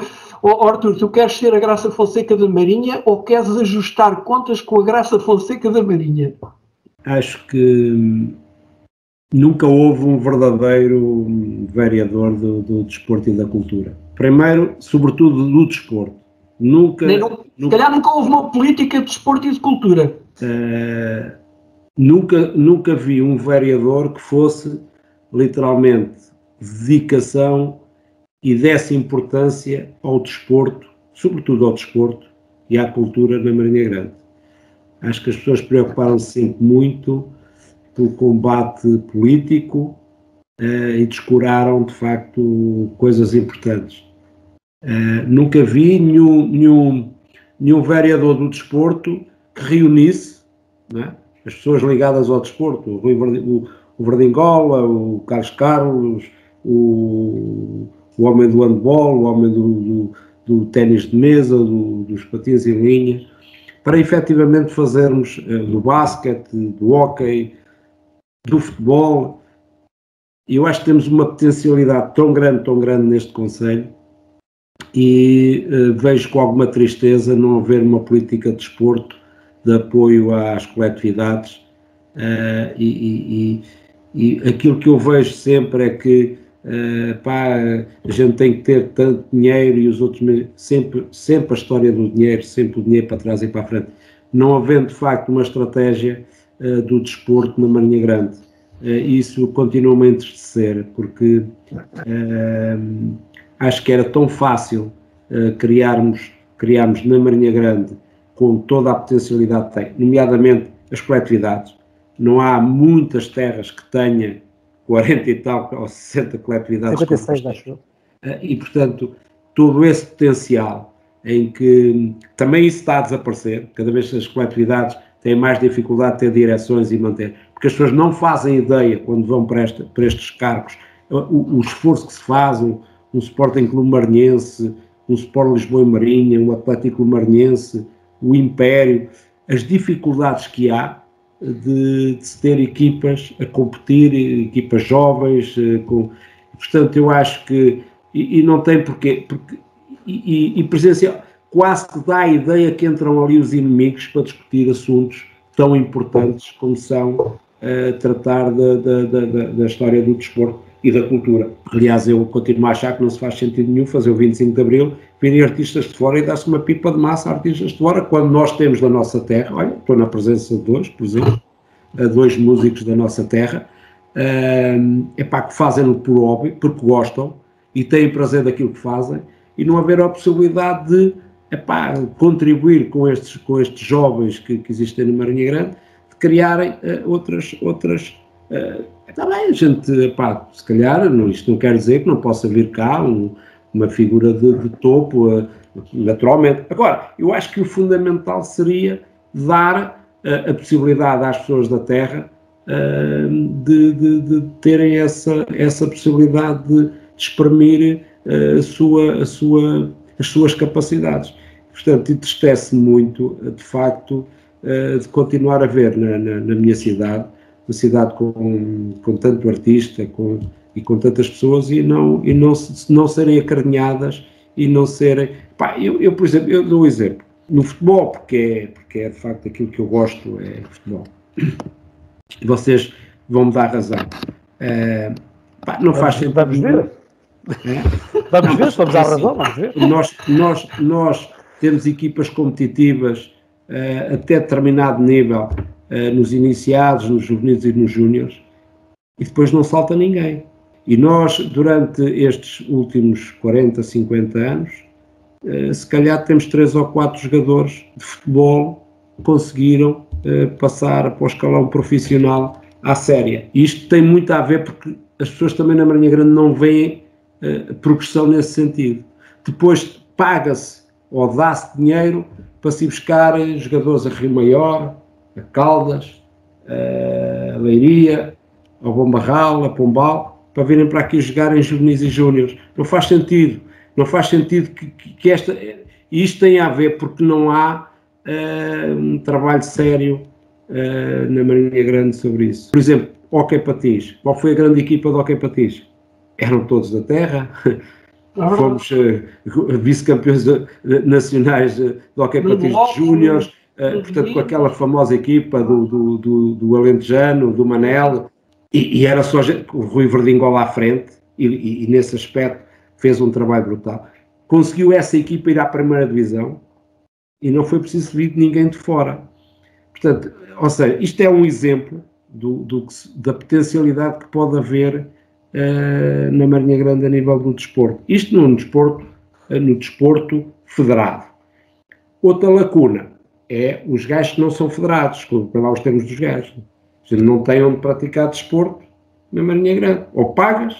Arthur, tu queres ser a Graça Fonseca da Marinha ou queres ajustar contas com a Graça Fonseca da Marinha? Acho que nunca houve um verdadeiro vereador do desporto e da cultura. Primeiro, sobretudo do desporto. Se calhar nunca houve uma política de desporto e de cultura. Nunca vi um vereador que fosse literalmente dedicação e desse importância ao desporto, sobretudo ao desporto e à cultura na Marinha Grande. Acho que as pessoas preocuparam-se sempre muito pelo combate político e descuraram, de facto, coisas importantes. Nunca vi nenhum vereador do desporto que reunisse, não é, as pessoas ligadas ao desporto, o Verdingola, o Carlos, o homem do handball, o homem do ténis de mesa, dos patins em linha, para efetivamente fazermos do basquete, do hóquei, do futebol. Eu acho que temos uma potencialidade tão grande neste concelho e vejo com alguma tristeza não haver uma política de desporto, de apoio às coletividades e aquilo que eu vejo sempre é que a gente tem que ter tanto dinheiro e os outros sempre a história do dinheiro, sempre o dinheiro para trás e para a frente, não havendo de facto uma estratégia do desporto na Marinha Grande. Isso continua-me a entristecer, porque acho que era tão fácil criarmos na Marinha Grande, com toda a potencialidade que tem, nomeadamente as coletividades. Não há muitas terras que tenha 40 e tal ou 60 coletividades. 56, acho eu. E, portanto, todo esse potencial em que também isso está a desaparecer, cada vez que as coletividades têm mais dificuldade de ter direções e manter, porque as pessoas não fazem ideia, quando vão para estes cargos, o esforço que se faz, um Sporting Clube Marinhense, um Sport Lisboa e Marinha, um Atlético Marinhense, o Império, as dificuldades que há de se ter equipas a competir, equipas jovens, portanto eu acho que, e não tem porquê, e presencial, quase que dá a ideia que entram ali os inimigos para discutir assuntos tão importantes como são tratar da história do desporto e da cultura. Aliás, eu continuo a achar que não se faz sentido nenhum fazer o 25 de Abril, virem artistas de fora e dar-se uma pipa de massa a artistas de fora, quando nós temos da nossa terra, olha, estou na presença de dois, por exemplo, dois músicos da nossa terra, que fazem-no por hobby, porque gostam e têm prazer daquilo que fazem, e não haver a possibilidade de contribuir com estes jovens que existem na Marinha Grande, de criarem outras está bem, a gente, se calhar, isto não quer dizer que não possa vir cá uma figura de topo, naturalmente. Agora, eu acho que o fundamental seria dar a possibilidade às pessoas da terra de terem essa possibilidade de exprimir as suas capacidades. Portanto, entristece-me muito, de facto, de continuar a ver na minha cidade, uma cidade com tanto artista e com tantas pessoas e não serem acarinhadas e não serem... Eu, por exemplo, eu dou um exemplo. No futebol, porque é de facto aquilo que eu gosto, é futebol. E vocês vão me dar razão. Não faz sentido. Vamos ver. Vamos ver, se vamos dar razão, vamos ver. Nós temos equipas competitivas até determinado nível, nos iniciados, nos juvenis e nos júniores, e depois não salta ninguém. E nós, durante estes últimos 40, 50 anos, se calhar temos 3 ou 4 jogadores de futebol que conseguiram passar para o escalão profissional à séria. E isto tem muito a ver porque as pessoas também na Marinha Grande não veem progressão nesse sentido. Depois paga-se ou dá-se dinheiro para se buscar jogadores a Rio Maior, a Caldas, a Leiria, ao Bombarral, a Pombal, para virem para aqui jogar em juvenis e júniores. Não faz sentido. Não faz sentido que isto tenha a ver porque não há um trabalho sério na Marinha Grande sobre isso. Por exemplo, Hóquei Patins. Qual foi a grande equipa de Hóquei Patins? Eram todos da terra. Fomos vice-campeões nacionais de Hóquei Patins de júniores, portanto, com aquela famosa equipa do Alentejano, do Manel, e era só o Rui Verdingola à frente, e nesse aspecto fez um trabalho brutal. Conseguiu essa equipa ir à primeira divisão e não foi preciso vir ninguém de fora. Portanto, ou seja, isto é um exemplo da potencialidade que pode haver na Marinha Grande a nível do desporto. Isto no desporto federado. Outra lacuna é os gajos que não são federados, para lá os termos dos gajos. Não têm onde praticar desporto na Marinha Grande. Ou pagas.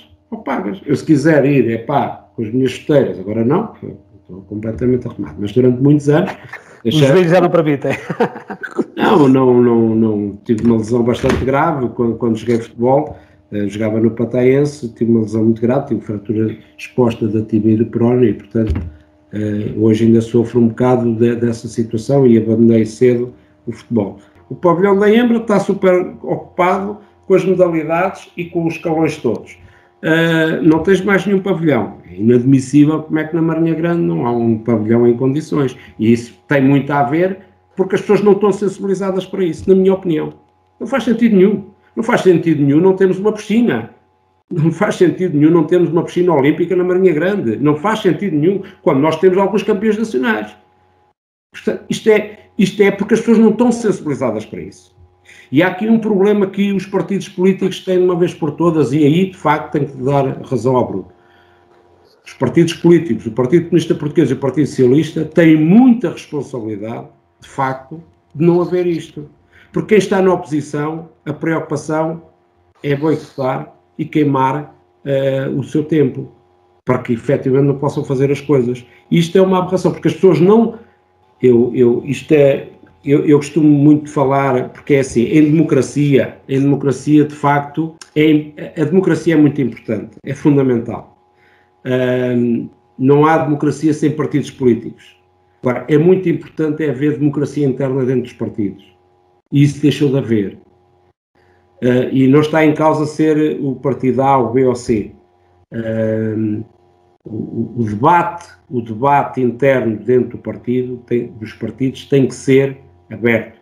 Eu, se quiser ir, com as minhas chuteiras, agora não, estou completamente arrumado, mas durante muitos anos... Os joelhos já não permitem. Não, tive uma lesão bastante grave quando joguei futebol, jogava no Pataense, tive uma lesão muito grave, tive fratura exposta da tibia e do perónio, e portanto hoje ainda sofro um bocado dessa situação e abandonei cedo o futebol. O pavilhão da Embra está super ocupado com as modalidades e com os escalões todos. Não tens mais nenhum pavilhão. É inadmissível como é que na Marinha Grande não há um pavilhão em condições. E isso tem muito a ver porque as pessoas não estão sensibilizadas para isso, na minha opinião. Não faz sentido nenhum. Não faz sentido nenhum não termos uma piscina. Não faz sentido nenhum não termos uma piscina olímpica na Marinha Grande. Não faz sentido nenhum quando nós temos alguns campeões nacionais. Isto é porque as pessoas não estão sensibilizadas para isso. E há aqui um problema que os partidos políticos têm de uma vez por todas, e aí, de facto, tenho que dar razão ao Bruno. Os partidos políticos, o Partido Comunista Português e o Partido Socialista, têm muita responsabilidade, de facto, de não haver isto. Porque quem está na oposição, a preocupação é boicotar e queimar o seu tempo, para que, efetivamente, não possam fazer as coisas. E isto é uma aberração, porque as pessoas não... Eu costumo muito falar, porque é assim, em democracia, de facto, a democracia é muito importante, é fundamental. Não há democracia sem partidos políticos. Agora, é muito importante haver democracia interna dentro dos partidos. E isso deixou de haver. E não está em causa ser o partido A, o B ou C. O debate interno dentro do partido, dos partidos, tem que ser aberto.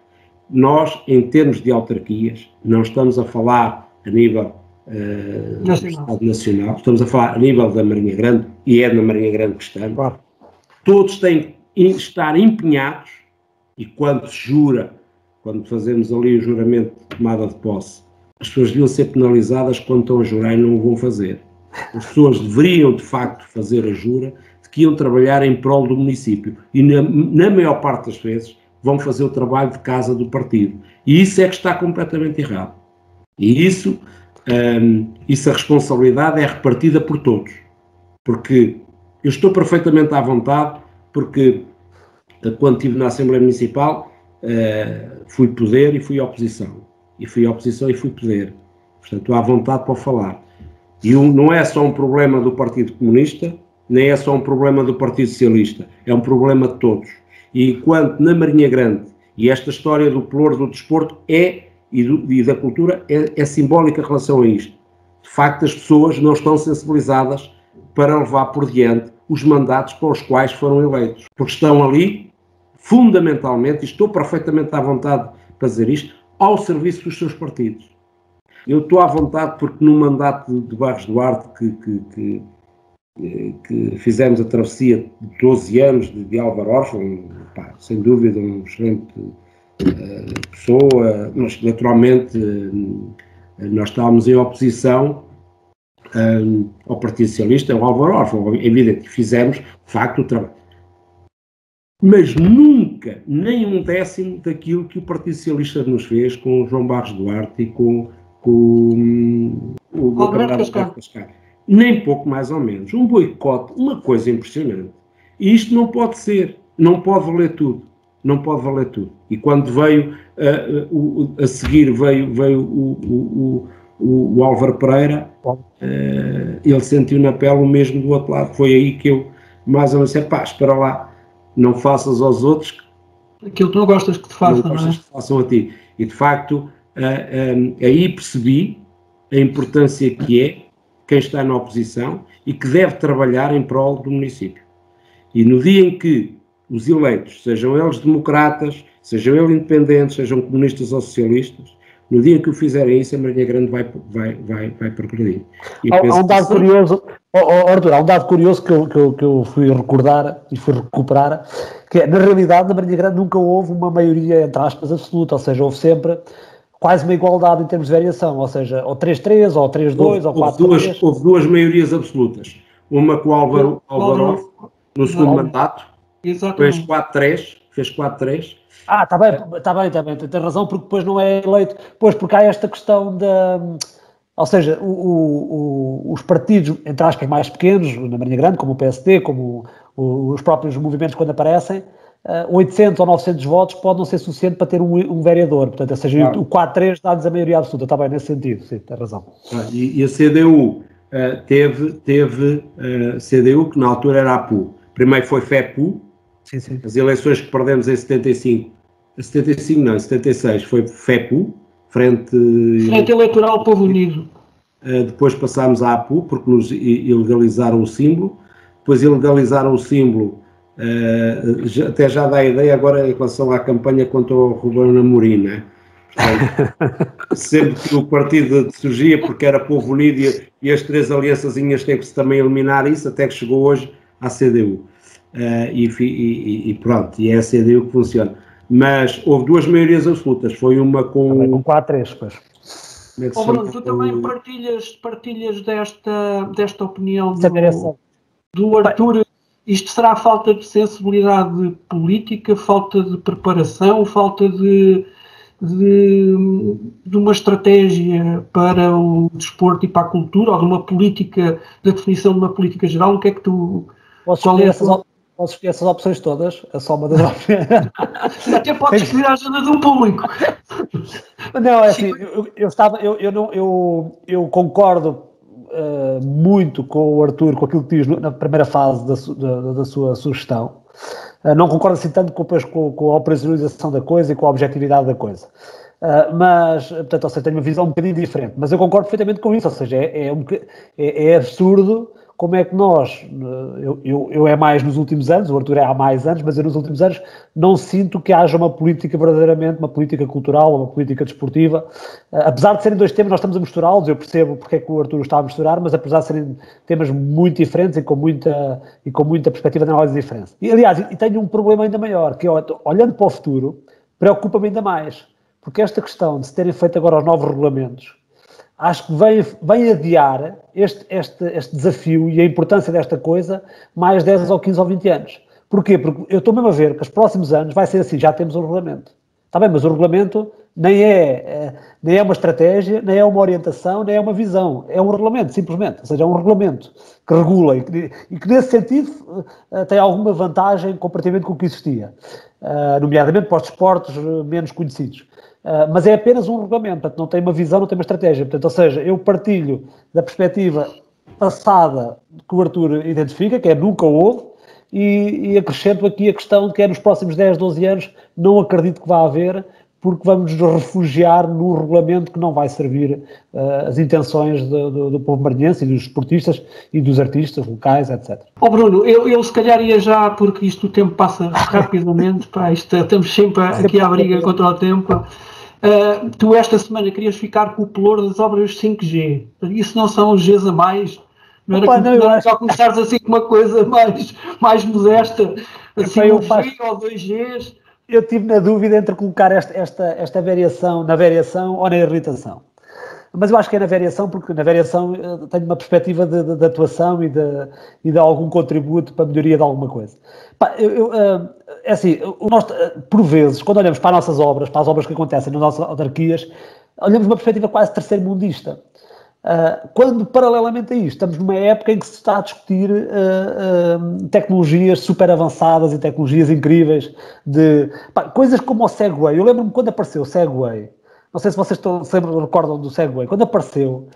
Nós, em termos de autarquias, não estamos a falar a nível do Estado Nacional, estamos a falar a nível da Marinha Grande, e é na Marinha Grande que estamos. Claro. Todos têm que estar empenhados, e quando se jura, quando fazemos ali o juramento de tomada de posse, as pessoas deviam ser penalizadas quando estão a jurar e não o vão fazer. As pessoas deveriam, de facto, fazer a jura de que iam trabalhar em prol do município, e na maior parte das vezes vão fazer o trabalho de casa do partido. E isso é que está completamente errado. E isso a responsabilidade é repartida por todos. Porque eu estou perfeitamente à vontade, porque quando estive na Assembleia Municipal, fui poder e fui oposição. E fui oposição e fui poder. Portanto, estou à vontade para falar. E não é só um problema do Partido Comunista, nem é só um problema do Partido Socialista. É um problema de todos. E enquanto na Marinha Grande, e esta história do pelouro do desporto e da cultura é simbólica em relação a isto. De facto, as pessoas não estão sensibilizadas para levar por diante os mandatos para os quais foram eleitos. Porque estão ali, fundamentalmente, e estou perfeitamente à vontade para dizer isto, ao serviço dos seus partidos. Eu estou à vontade porque no mandato de Barros Duarte, que fizemos a travessia de 12 anos de Álvaro Órfão, sem dúvida um excelente pessoa, mas naturalmente nós estávamos em oposição ao Partido Socialista, ao Álvaro Órfão, é evidente que fizemos de facto o trabalho. Mas nunca, nem um décimo daquilo que o Partido Socialista nos fez com o João Barros Duarte e com o Alberto Cascais. Nem pouco mais ou menos. Um boicote, uma coisa impressionante. E isto não pode ser, não pode valer tudo. Não pode valer tudo. E quando veio, a seguir veio o Álvaro Pereira, ele sentiu na pele o mesmo do outro lado. Foi aí que eu mais ou menos disse, pá, espera lá, não faças aos outros aquilo que não gostas que te façam, não é? Que façam a ti. E de facto, aí percebi a importância que é quem está na oposição e que deve trabalhar em prol do município. E no dia em que os eleitos, sejam eles democratas, sejam eles independentes, sejam comunistas ou socialistas, no dia em que o fizerem isso, a Marinha Grande vai progredir. Há um dado curioso, Artur, há um dado curioso que eu fui recordar e fui recuperar, que é, na realidade, na Marinha Grande nunca houve uma maioria, entre aspas, absoluta, ou seja, houve sempre quase uma igualdade em termos de variação, ou seja, ou 3-3, ou 3-2, ou 4-3. Houve duas maiorias absolutas. Uma com o Álvaro no segundo mandato, fez 4-3. Está bem, tem razão, porque depois não é eleito. Pois, porque há esta questão da... Ou seja, os partidos, entre aspas, mais pequenos, na Marinha Grande, como o PSD, como os próprios movimentos quando aparecem, 800 ou 900 votos pode não ser suficiente para ter um vereador. Portanto, ou seja, o 4-3 dá-nos a maioria absoluta. Está bem, nesse sentido, sim, tem razão. E a CDU teve CDU, que na altura era a PU. Primeiro foi FEPU. Sim. As eleições que perdemos em 76 foi FEPU, Frente Eleitoral Povo Unido. Depois passámos à APU, porque nos ilegalizaram o símbolo. Depois ilegalizaram o símbolo, até já dá a ideia agora em relação à campanha contra o Ruben Amorim, né? Portanto, sempre que o partido surgia, porque era Povo Unido e as três aliançazinhas teve-se também eliminar isso, até que chegou hoje à CDU. E pronto, e é a CDU que funciona. Mas houve duas maiorias absolutas, foi uma com 4-3, pois. Bruno, tu também partilhas desta opinião do Artur? Isto será falta de sensibilidade política, falta de preparação, falta de uma estratégia para o desporto e para a cultura, ou de uma política, da definição de uma política geral? O que é que tu... Posso escolher essas opções todas? É só uma das opções. Até podes escolher a ajuda de um público. Não, é assim, eu concordo muito com o Artur, com aquilo que diz na primeira fase da sua sugestão. Não concordo assim tanto com a operacionalização da coisa e com a objetividade da coisa. Mas, portanto, ou seja, tenho uma visão um bocadinho diferente. Mas eu concordo perfeitamente com isso, ou seja, é absurdo como é que nós, eu é mais nos últimos anos, o Artur é há mais anos, mas eu nos últimos anos não sinto que haja uma política verdadeiramente, uma política cultural, uma política desportiva. Apesar de serem dois temas, nós estamos a misturá-los, eu percebo porque é que o Artur está a misturar, mas apesar de serem temas muito diferentes e com muita perspectiva de análise diferente. E, aliás, e tenho um problema ainda maior, que olhando para o futuro, preocupa-me ainda mais, porque esta questão de se terem feito agora os novos regulamentos, acho que vem adiar este desafio e a importância desta coisa mais 10 ou 15 ou 20 anos. Porquê? Porque eu estou mesmo a ver que os próximos anos vai ser assim, já temos o regulamento. Está bem, mas o regulamento nem é uma estratégia, nem é uma orientação, nem é uma visão. É um regulamento, simplesmente. Ou seja, é um regulamento que regula e que nesse sentido tem alguma vantagem comparativamente com o que existia. Nomeadamente para os desportos menos conhecidos. Mas é apenas um regulamento, portanto não tem uma visão, não tem uma estratégia. Portanto, ou seja, eu partilho da perspectiva passada que o Artur identifica, que é nunca houve, e acrescento aqui a questão de que é nos próximos 10, 12 anos, não acredito que vá haver, porque vamos nos refugiar no regulamento que não vai servir as intenções do povo marinhense e dos esportistas e dos artistas locais, etc. Bruno, eu se calhar ia já, porque isto o tempo passa rapidamente, estamos sempre aqui à briga contra o tempo. Tu esta semana querias ficar com o pelour das obras 5G. Isso não são os Gs a mais? Não era só começares assim com uma coisa mais modesta, assim um G ou 2Gs? Eu estive na dúvida entre colocar esta variação na variação ou na irritação. Mas eu acho que é na variação, porque na variação tenho uma perspectiva de atuação e de algum contributo para a melhoria de alguma coisa. É assim, nós, por vezes, quando olhamos para as nossas obras, para as obras que acontecem nas nossas autarquias, olhamos uma perspectiva quase terceiro-mundista. Quando, paralelamente a isto, estamos numa época em que se está a discutir tecnologias super avançadas e tecnologias incríveis, coisas como o Segway. Eu lembro-me quando apareceu o Segway, não sei se vocês sempre recordam do Segway, quando apareceu,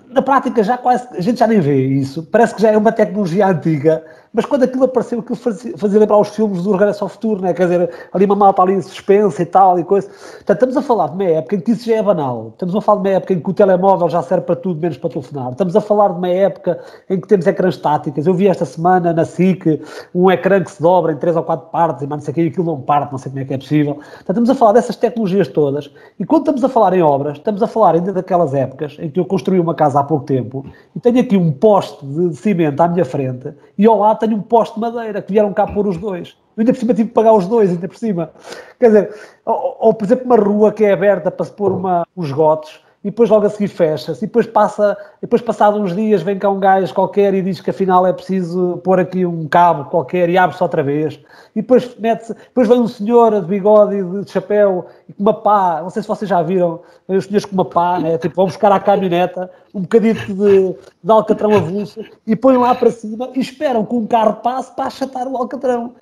na prática já quase, a gente já nem vê isso, parece que já é uma tecnologia antiga, mas quando aquilo apareceu, aquilo fazia lembrar os filmes do Regresso ao Futuro, né? Quer dizer, ali uma malta ali suspensa e tal, e coisa. Portanto, estamos a falar de uma época em que isso já é banal, estamos a falar de uma época em que o telemóvel já serve para tudo, menos para telefonar, estamos a falar de uma época em que temos ecrãs estáticas. Eu vi esta semana na SIC um ecrã que se dobra em 3 ou 4 partes, e não sei o que, aquilo não parte, não sei como é que é possível. Portanto, estamos a falar dessas tecnologias todas, e quando estamos a falar em obras, estamos a falar ainda daquelas épocas em que eu construí uma casa há pouco tempo, e tenho aqui um poste de cimento à minha frente, e ao lado tenho um poste de madeira, que vieram cá pôr os dois. Eu ainda por cima tive que pagar os dois, ainda por cima. Quer dizer, ou por exemplo, uma rua que é aberta para se pôr uns esgotos, e depois logo a seguir fecha-se, e depois passado uns dias vem cá um gajo qualquer e diz que afinal é preciso pôr aqui um cabo qualquer e abre-se outra vez, e depois vem um senhor de bigode e de chapéu e com uma pá, não sei se vocês já viram, os senhores com uma pá, né? Tipo, vão buscar à caminhoneta um bocadito de alcatrão avulso e põem lá para cima e esperam que um carro passe para achatar o alcatrão.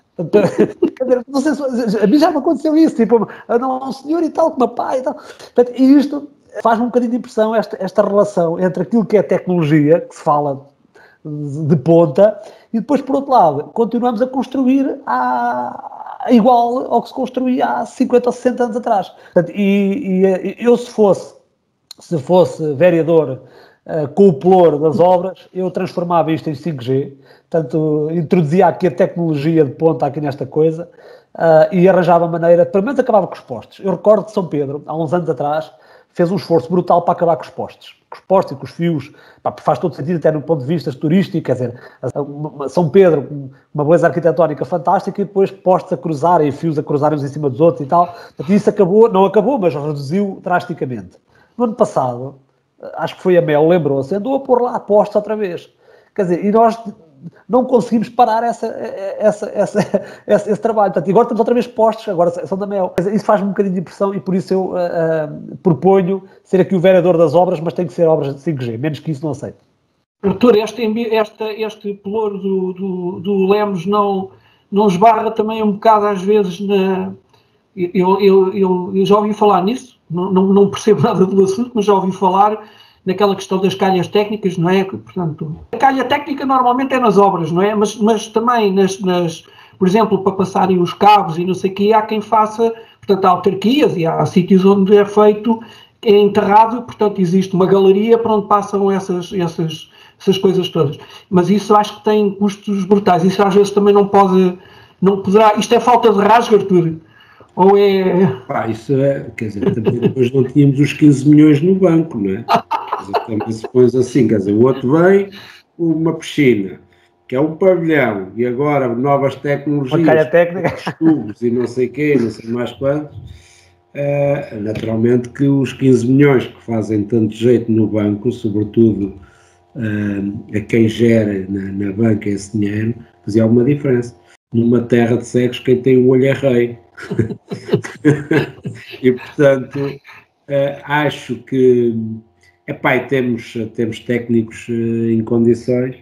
Não sei se, a mim já me aconteceu isso, tipo, não, um senhor e tal, com uma pá e tal. E isto faz-me um bocadinho de impressão, esta relação entre aquilo que é tecnologia, que se fala de ponta, e depois, por outro lado, continuamos a construir igual ao que se construía há 50 ou 60 anos atrás. Portanto, eu, se fosse vereador com o pelour das obras, eu transformava isto em 5G, portanto, introduzia aqui a tecnologia de ponta aqui nesta coisa e arranjava maneira, pelo menos acabava com os postes. Eu recordo que São Pedro, há uns anos atrás, fez um esforço brutal para acabar com os postes e com os fios, faz todo sentido até no ponto de vista turístico, quer dizer, São Pedro, uma beleza arquitetónica fantástica, e depois postes a cruzarem e fios a cruzarem uns em cima dos outros e tal. Portanto, isso não acabou, mas reduziu drasticamente. No ano passado, acho que foi a Mel, lembrou-se, andou a pôr lá postes outra vez. Quer dizer, e nós não conseguimos parar esse trabalho. Portanto, agora temos outra vez postos, agora são da Mel. Isso faz-me um bocadinho de impressão e por isso eu proponho ser aqui o vereador das obras, mas tem que ser obras de 5G, menos que isso não aceito. Artur, este pelour do Lemos não esbarra também um bocado às vezes na... Eu já ouvi falar nisso, não percebo nada do assunto, mas já ouvi falar naquela questão das calhas técnicas, não é? Portanto, a calha técnica normalmente é nas obras, não é? Mas também, por exemplo, para passarem os cabos e não sei o quê, há quem faça, portanto, há autarquias e há sítios onde é feito, é enterrado, portanto, existe uma galeria para onde passam essas coisas todas. Mas isso acho que tem custos brutais. Isso às vezes também não poderá... Isto é falta de rasgo, Artur? Ou é... Isso é... Quer dizer, também depois não tínhamos os 15 milhões no banco, não é? Também se pôs assim, quer dizer, o outro vem uma piscina, que é um pavilhão, e agora novas tecnologias, tubos e não sei o quê, não sei mais quantos, naturalmente que os 15 milhões que fazem tanto jeito no banco, sobretudo a quem gera na banca esse dinheiro, fazia alguma diferença. Numa terra de cegos, quem tem o olho é rei. E, portanto, acho que temos técnicos em condições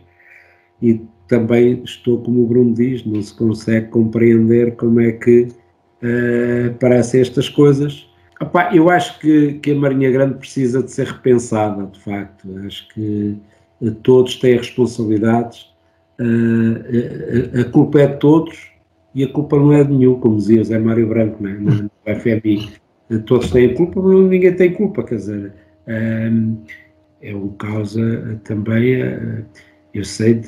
e também estou, como o Bruno diz, não se consegue compreender como é que parecem estas coisas. Eu acho que a Marinha Grande precisa de ser repensada, de facto. Acho que todos têm responsabilidades, a culpa é de todos e a culpa não é de nenhum, como dizia o Zé Mário Branco, não é? No FMI. Todos têm culpa, mas ninguém tem culpa, quer dizer... é um causa também, eu sei,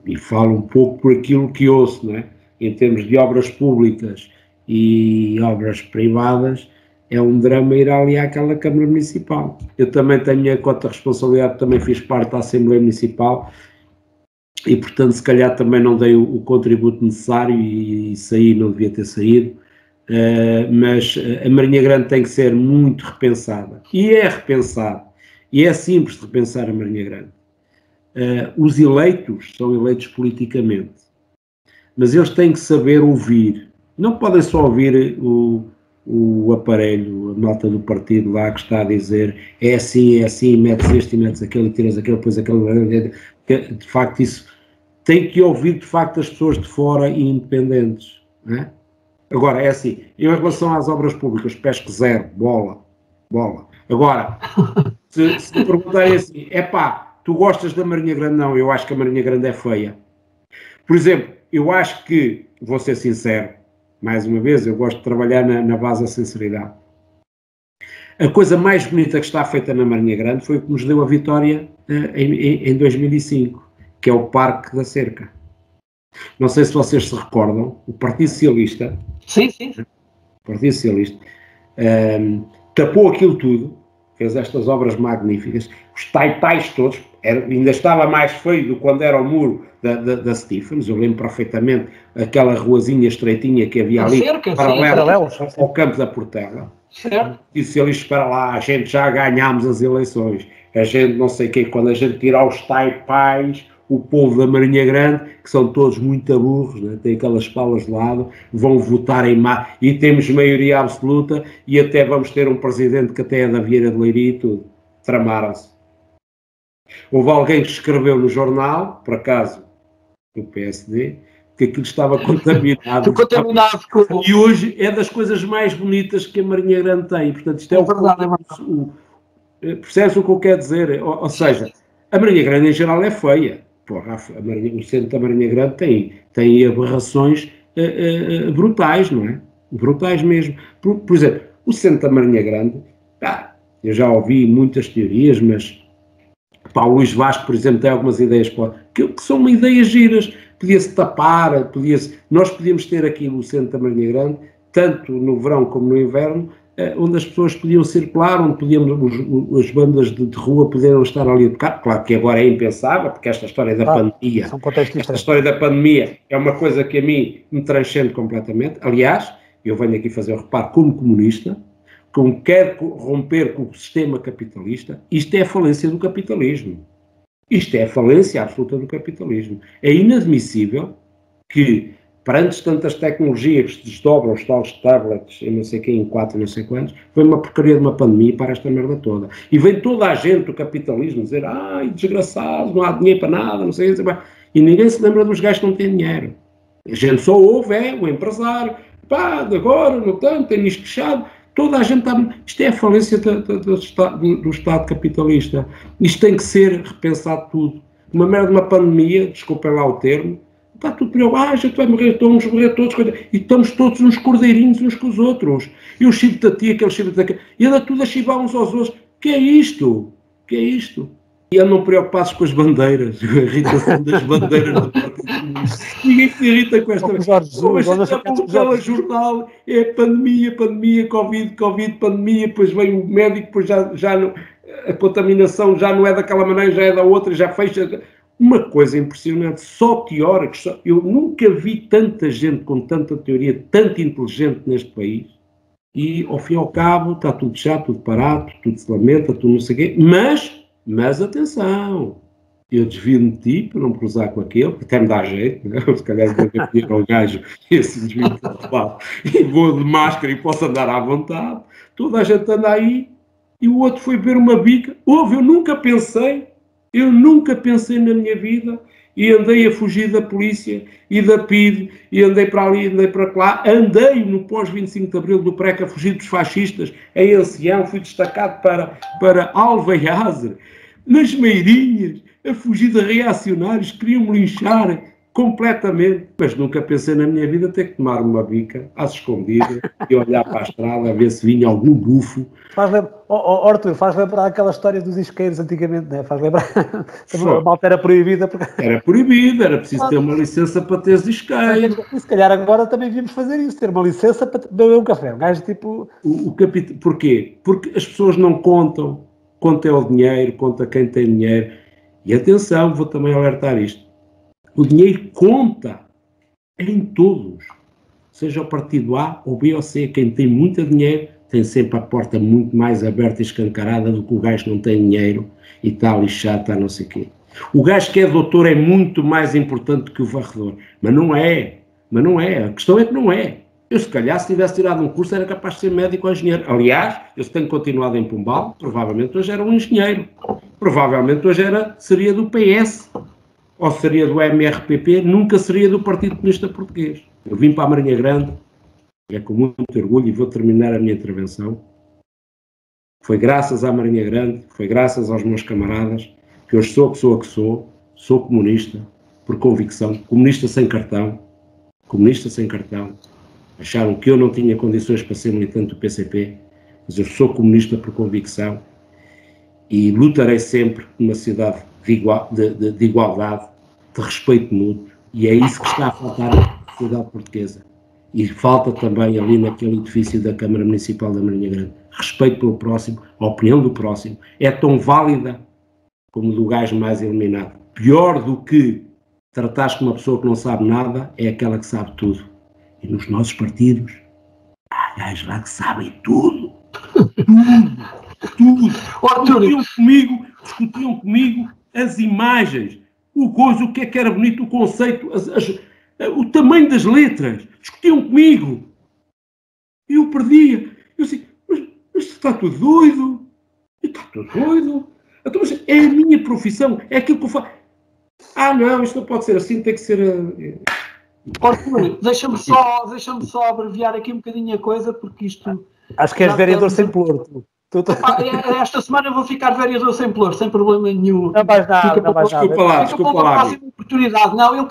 e falo um pouco por aquilo que ouço, não é? Em termos de obras públicas e obras privadas, é um drama ir ali àquela Câmara Municipal. Eu também tenho a cota de responsabilidade, também fiz parte da Assembleia Municipal e, portanto, se calhar também não dei o contributo necessário e saí, não devia ter saído. Mas a Marinha Grande tem que ser muito repensada, e é repensado, e é simples de repensar a Marinha Grande. Os eleitos são eleitos politicamente, mas eles têm que saber ouvir, não podem só ouvir o aparelho, a nota do partido lá que está a dizer é assim, metes este e metes aquele, tiras aquele, depois aquele, de facto isso tem que ouvir de facto as pessoas de fora e independentes, não é? Agora, é assim, em relação às obras públicas, pesco zero, bola, Bola. Agora, se me perguntarem assim, tu gostas da Marinha Grande? Não, eu acho que a Marinha Grande é feia. Por exemplo, eu acho que, vou ser sincero, mais uma vez, eu gosto de trabalhar na base da sinceridade. A coisa mais bonita que está feita na Marinha Grande foi o que nos deu a vitória em 2005, que é o Parque da Cerca. Não sei se vocês se recordam, o Partido Socialista... Sim, sim. O Partido Socialista tapou aquilo tudo, fez estas obras magníficas, os taitais todos, ainda estava mais feio do que quando era o muro da Stephens, eu lembro perfeitamente aquela ruazinha estreitinha que havia ali, paralela ao campo da Portela. Certo. E se eles para lá, a gente já ganhámos as eleições, a gente não sei o quê, quando a gente tirar os taipais, o povo da Marinha Grande, que são todos muito aburros, né? Têm aquelas palas de lado, vão votar em e temos maioria absoluta e até vamos ter um presidente que até é da Vieira de Leiria e tudo. Tramaram-se. Houve alguém que escreveu no jornal, por acaso, do PSD, que aquilo estava contaminado. E hoje é das coisas mais bonitas que a Marinha Grande tem. Portanto, isto é verdade. Percebes o que eu quero dizer? Ou seja, a Marinha Grande em geral é feia. Porra, o centro da Marinha Grande tem aberrações brutais, não é? Brutais mesmo. Por exemplo, o centro da Marinha Grande, eu já ouvi muitas teorias, mas o Luís Vasco, por exemplo, tem algumas ideias que são ideias giras. Podia-se tapar, nós podíamos ter aqui no centro da Marinha Grande, tanto no verão como no inverno, onde as pessoas podiam circular, onde as bandas de rua podiam estar ali a tocar. Claro que agora é impensável, porque esta história da pandemia, é uma coisa que a mim me transcende completamente. Aliás, eu venho aqui fazer o reparo como comunista, como quero romper com o sistema capitalista. Isto é a falência do capitalismo. Isto é a falência absoluta do capitalismo. É inadmissível que, perante tantas tecnologias que se desdobram, os tais tablets, eu não sei quem, em 4 não sei quantos, foi uma porcaria de uma pandemia para esta merda toda. E vem toda a gente do capitalismo dizer, desgraçados, não há dinheiro para nada, não sei o que. E ninguém se lembra dos gajos que não têm dinheiro. A gente só ouve, o empresário, de agora, não tanto, tem isto fechado. Toda a gente está... Isto é a falência do Estado capitalista. Isto tem que ser repensado tudo. Uma merda de uma pandemia, desculpem lá o termo, está tudo preocupado, a gente vai morrer, vamos morrer todos, e estamos todos uns cordeirinhos uns com os outros. E o chivo da tia, aquele chivo da tia, e anda tudo a chivar uns aos outros. Que é isto? Que é isto? E andam preocupados com as bandeiras, a irritação das bandeiras do Partido Comunista. Ninguém se irrita com esta coisa. Jornal é pandemia, Covid, pandemia, depois vem o médico, depois já não, a contaminação já não é daquela maneira, já é da outra, já fecha. Uma coisa impressionante, só teóricos. Eu nunca vi tanta gente com tanta teoria, tanto inteligente neste país, e ao fim e ao cabo está tudo chato, tudo parado, tudo se lamenta, tudo não sei o quê, mas atenção, eu desvio-me de ti para não me cruzar com aquele, que até me dá jeito, né? Se calhar vou pedir ao gajo esse desvio para o lado, e vou de máscara e posso andar à vontade, toda a gente anda aí, e o outro foi beber uma bica. Eu nunca pensei na minha vida, e andei a fugir da polícia e da PIDE, e andei para ali, andei para lá, andei no pós-25 de Abril do PREC a fugir dos fascistas, em Ancião, fui destacado para Alveiazer, nas Meirinhas, a fugir de reacionários, queriam-me linchar completamente, mas nunca pensei na minha vida ter que tomar uma bica às escondidas e olhar para a estrada a ver se vinha algum bufo. Arthur, faz lembrar aquela história dos isqueiros antigamente, não é? Faz lembrar, a malta era proibida. Era proibida, era preciso ter uma licença para ter os isqueiros. E se calhar agora também devíamos fazer isso, ter uma licença para beber um café, um gajo tipo... Porquê? Porque as pessoas não contam, conta é o dinheiro, conta quem tem dinheiro, e atenção, vou também alertar isto, o dinheiro conta em todos, seja o partido A ou B ou C, quem tem muito dinheiro tem sempre a porta muito mais aberta e escancarada do que o gajo que não tem dinheiro e está lixado, está não sei o quê. O gajo que é doutor é muito mais importante que o varredor, mas não é, a questão é que não é. Eu se calhar se tivesse tirado um curso era capaz de ser médico ou engenheiro. Aliás, eu se tenho continuado em Pombal, provavelmente hoje era um engenheiro, provavelmente hoje seria do PS, ou seria do MRPP, nunca seria do Partido Comunista Português. Eu vim para a Marinha Grande, é com muito orgulho, e vou terminar a minha intervenção, Foi graças à Marinha Grande, foi graças aos meus camaradas, que hoje sou a pessoa que sou comunista, por convicção, comunista sem cartão, acharam que eu não tinha condições para ser militante do PCP, mas eu sou comunista por convicção e lutarei sempre por uma sociedade de igualdade, de respeito mútuo, e é isso que está a faltar na sociedade portuguesa. E falta também ali naquele edifício da Câmara Municipal da Marinha Grande. Respeito pelo próximo, a opinião do próximo é tão válida como do gajo mais eliminado. Pior do que tratares com uma pessoa que não sabe nada é aquela que sabe tudo. E nos nossos partidos há gajos lá que sabem tudo. Tudo. Discutiam comigo as imagens, o que é que era bonito, o conceito, o tamanho das letras. Discutiam comigo. E eu perdia. Eu disse, mas está tudo doido. Então, mas é a minha profissão, é aquilo que eu faço. Não, isto não pode ser assim, tem que ser... Deixa-me só abreviar aqui um bocadinho a coisa, porque isto... Acho que és vereador sem pluro. Esta semana eu vou ficar vereador sem pluro, sem problema nenhum. Não vais dar, não vais dar. Desculpa lá. Próxima oportunidade. Não, eu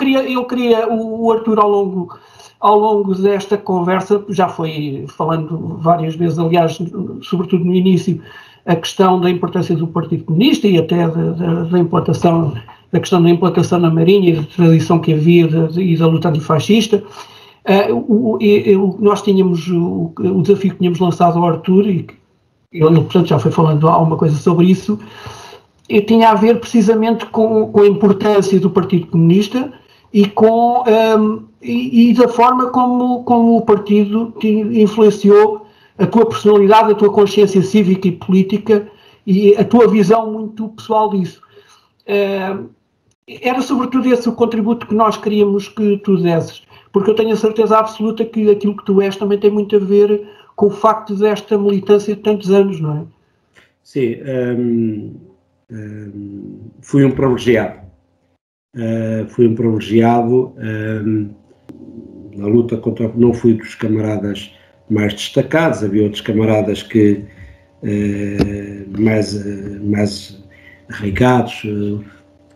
queria o Artur ao longo desta conversa, já foi falando várias vezes, aliás, sobretudo no início, a questão da importância do Partido Comunista e até da implantação, da questão da implantação na Marinha e da tradição que havia e da luta antifascista. Nós tínhamos o desafio que tínhamos lançado ao Artur, e ele, portanto, já foi falando alguma coisa sobre isso, e tinha a ver precisamente com a importância do Partido Comunista e e da forma como o partido influenciou a tua personalidade, a tua consciência cívica e política e a tua visão muito pessoal disso. Era sobretudo esse o contributo que nós queríamos que tu desses, porque eu tenho a certeza absoluta que aquilo que tu és também tem muito a ver com o facto desta militância de tantos anos, não é? Sim, fui um privilegiado. Na luta contra... Não fui dos camaradas mais destacados, havia outros camaradas que mais arraigados.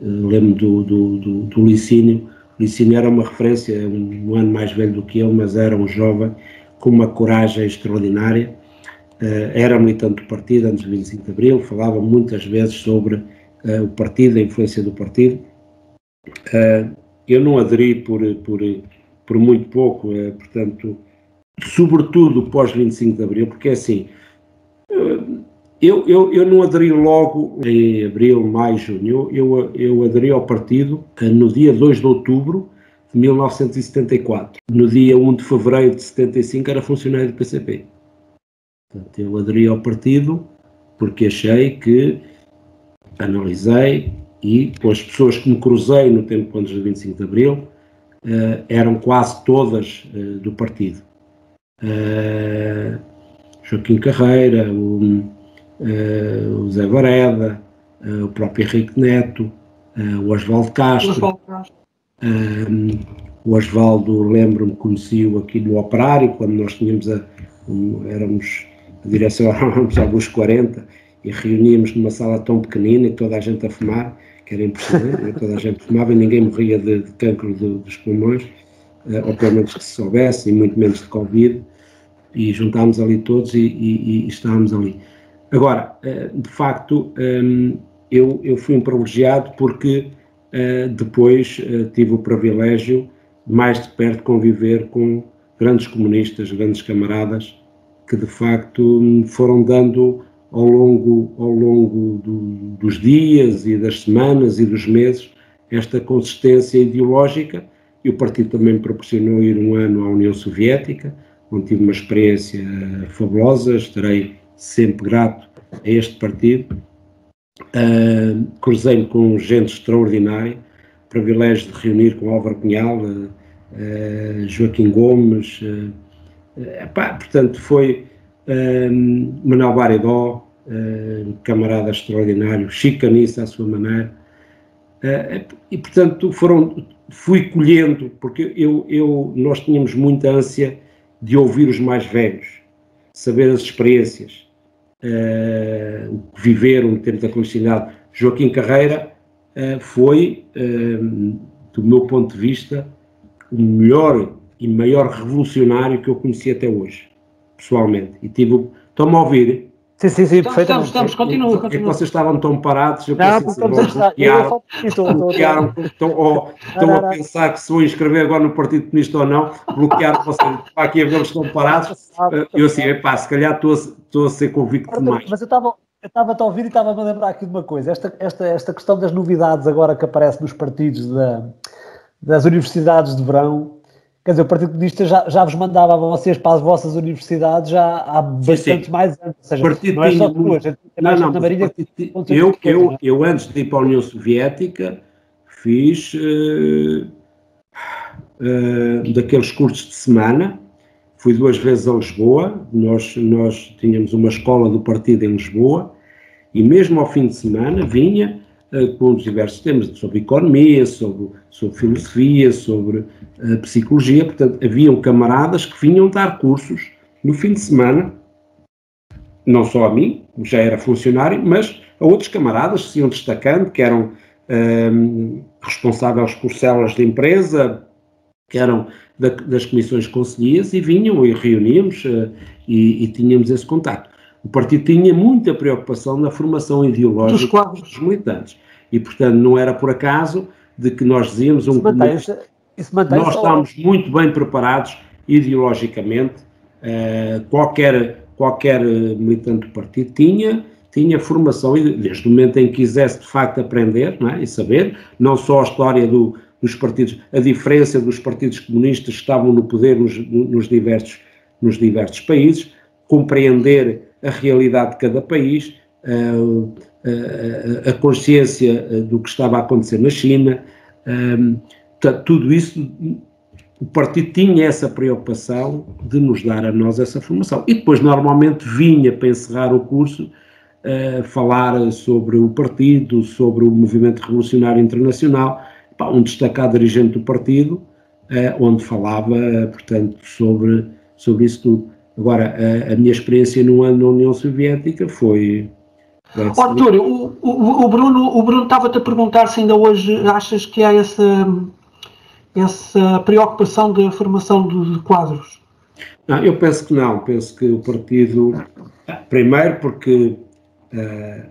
Lembro do Licínio. O Licínio era uma referência, um ano mais velho do que eu, mas era um jovem com uma coragem extraordinária. Era militante do partido antes do 25 de Abril, falava muitas vezes sobre o partido, a influência do partido. Eu não aderi por muito pouco, portanto, sobretudo pós 25 de Abril, porque é assim, eu não aderi logo em Abril, Maio, Junho, eu aderi ao partido no dia 2 de Outubro de 1974. No dia 1 de Fevereiro de 75 era funcionário do PCP. Portanto, eu aderi ao partido porque achei que, analisei, e com as pessoas que me cruzei no tempo antes do 25 de Abril, eram quase todas do partido. Joaquim Carreira, o Zé Vareda, o próprio Henrique Neto, o Osvaldo Castro. O Osvaldo, lembro-me, conheci-o aqui no Operário, quando nós tínhamos a direção, éramos alguns 40, e reuníamos numa sala tão pequenina e toda a gente a fumar, que era impressionante, toda a gente fumava e ninguém morria de cancro dos pulmões, ou pelo menos que se soubesse, e muito menos de Covid, e juntámos ali todos e estávamos ali. Agora, de facto, eu fui um privilegiado porque depois tive o privilégio de mais de perto conviver com grandes comunistas, grandes camaradas, que de facto foram dando ao longo dos dias e das semanas e dos meses esta consistência ideológica, e o partido também me proporcionou ir um ano à União Soviética, onde tive uma experiência fabulosa. Estarei sempre grato a este partido. Cruzei-me com gente extraordinária, privilégio de reunir com Álvaro Cunhal, Joaquim Gomes, portanto foi Manuel Baredó, camarada extraordinário, Chico Caniça à sua maneira, e portanto fui colhendo, porque nós tínhamos muita ânsia de ouvir os mais velhos, saber as experiências, o que viveram em termos da clandestinidade. Joaquim Carreira foi, do meu ponto de vista, o melhor e maior revolucionário que eu conheci até hoje, pessoalmente. E estão-me a ouvir? Sim, perfeitamente. Estamos, continua. É que vocês estavam tão parados, eu não, pensei estão a pensar que se vou inscrever agora no Partido Comunista ou não, bloquearam vocês, para aqui a ver eles estão parados, eu assim, se calhar estou a ser convicto demais. Mas eu estava a ouvir e estava-me a lembrar aqui de uma coisa, esta questão das novidades agora que aparece nos partidos das universidades de verão. Quer dizer, o Partido Comunista já vos mandava a vocês para as vossas universidades já há bastante mais anos. Ou seja, não é só duas. Eu antes de ir para a União Soviética, fiz daqueles cursos de semana, fui 2 vezes a Lisboa, nós tínhamos uma escola do partido em Lisboa, e mesmo ao fim de semana vinha com os diversos temas sobre economia, sobre filosofia, sobre psicologia. Portanto, haviam camaradas que vinham dar cursos no fim de semana, não só a mim, já era funcionário, mas a outros camaradas que se iam destacando, que eram responsáveis por células de empresa, que eram das comissões conselheiras, e vinham e reuníamos e tínhamos esse contacto. O partido tinha muita preocupação na formação ideológica dos militantes. E, portanto, não era por acaso de que nós dizíamos nós estamos muito bem preparados ideologicamente. Qualquer militante do partido tinha formação, desde o momento em que quisesse de facto aprender, não é? E saber, não só a história dos partidos, a diferença dos partidos comunistas que estavam no poder nos diversos países, compreender a realidade de cada país, a consciência do que estava a acontecer na China, tudo isso, o partido tinha essa preocupação de nos dar a nós essa formação. E depois normalmente vinha para encerrar o curso falar sobre o partido, sobre o movimento revolucionário internacional, um destacado dirigente do partido, onde falava, portanto, sobre isso tudo. Agora, a minha experiência no ano na União Soviética foi... Artúrio, o Bruno estava-te a perguntar se ainda hoje achas que há essa preocupação da formação de quadros. Não, eu penso que não. Penso que o partido... Primeiro porque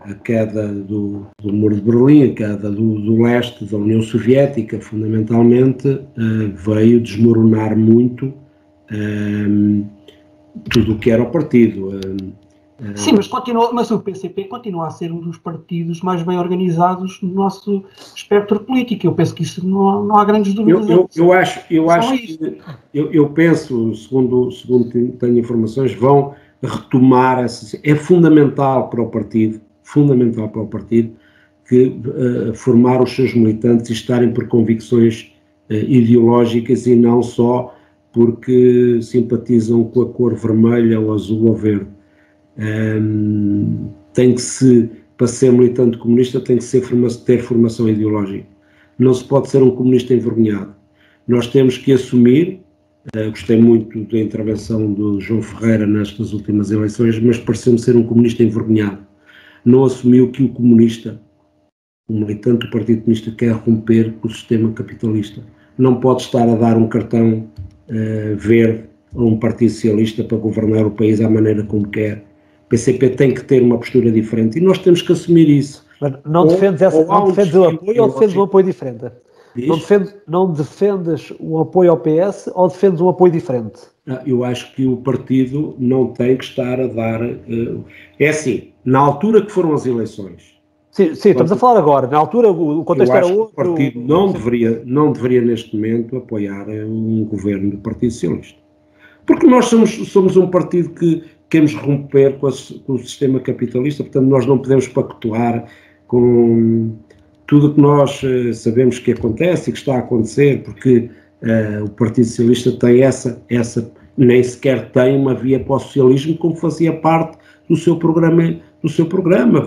a queda do Muro de Berlim, a queda do leste da União Soviética, fundamentalmente, veio desmoronar muito tudo o que era o partido. Sim, mas o PCP continua a ser um dos partidos mais bem organizados no nosso espectro político. Eu penso que isso não há grandes dúvidas. Eu penso, segundo tenho informações, vão retomar essa. É fundamental para o partido que formar os seus militantes e estarem por convicções ideológicas e não só porque simpatizam com a cor vermelha ou azul ou verde. Para ser militante comunista tem que ter formação ideológica. Não se pode ser um comunista envergonhado. Nós temos que assumir, gostei muito da intervenção do João Ferreira nestas últimas eleições, mas pareceu-me ser um comunista envergonhado. Não assumiu que o militante do Partido Comunista quer romper com o sistema capitalista. Não pode estar a dar um cartão verde a um partido socialista para governar o país à maneira como quer. O PCP tem que ter uma postura diferente e nós temos que assumir isso. Mas não defendes o apoio ou defendes um apoio diferente? Não defendes o apoio ao PS ou defendes um apoio diferente? Eu acho que o partido não tem que estar a dar... É assim, na altura que foram as eleições... Sim, estamos a falar agora. Na altura o contexto era outro. O partido não deveria neste momento apoiar um governo do Partido Socialista. Porque nós somos um partido que queremos romper com o sistema capitalista, portanto nós não podemos pactuar com tudo o que nós sabemos que acontece e que está a acontecer, porque o Partido Socialista tem nem sequer tem uma via para o socialismo, como fazia parte do seu programa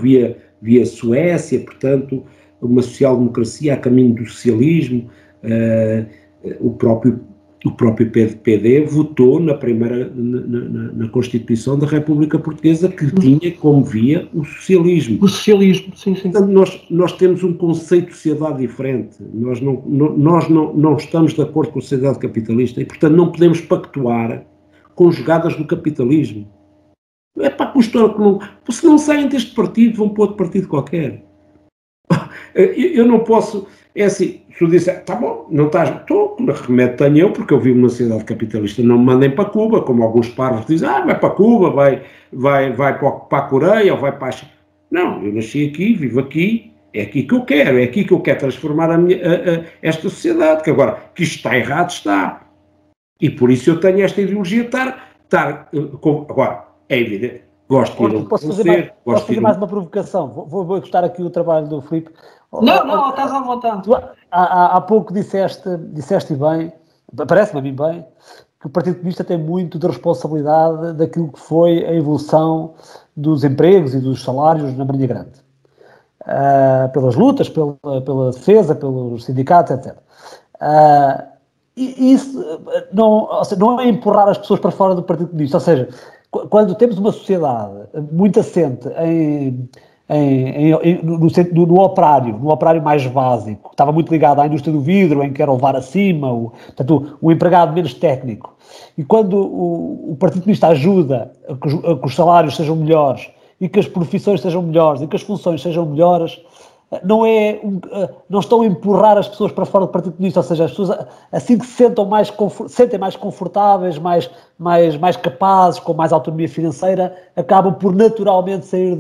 via Suécia, portanto, uma social-democracia a caminho do socialismo, o próprio o próprio PD votou na Constituição da República Portuguesa, que tinha como via o socialismo. O socialismo, sim. Portanto, nós temos um conceito de sociedade diferente. Nós não estamos de acordo com a sociedade capitalista e, portanto, não podemos pactuar com jogadas do capitalismo. É para custar que não... Se não saem deste partido, vão para outro partido qualquer. Eu não posso... É assim, se eu disser, tá bom, não estás... Estou, remédio tenho eu, porque eu vivo numa sociedade capitalista, não me mandem para Cuba, como alguns parvos dizem, vai para Cuba, vai para a Coreia, ou vai para a China. Não, eu nasci aqui, vivo aqui, é aqui que eu quero transformar esta sociedade, que agora, que isto está errado, está. E por isso eu tenho esta ideologia de estar agora, é evidente, gosto de ir ao Posso fazer mais uma provocação? Vou gostar aqui o trabalho do Filipe. Não, estás à vontade. Há pouco disseste bem, parece-me a mim bem, que o Partido Comunista tem muito de responsabilidade daquilo que foi a evolução dos empregos e dos salários na Marinha Grande. Pelas lutas, pela defesa, pelos sindicatos, etc. E isso não é empurrar as pessoas para fora do Partido Comunista, ou seja, quando temos uma sociedade muito assente no operário mais básico, que estava muito ligado à indústria do vidro, em que era o levar acima, portanto, o empregado menos técnico, e quando o Partido Comunista ajuda a que os salários sejam melhores, e que as profissões sejam melhores, e que as funções sejam melhores, não estão a empurrar as pessoas para fora do Partido Comunista, ou seja, as pessoas assim que se sentem mais confortáveis, mais capazes, com mais autonomia financeira, acabam por naturalmente sair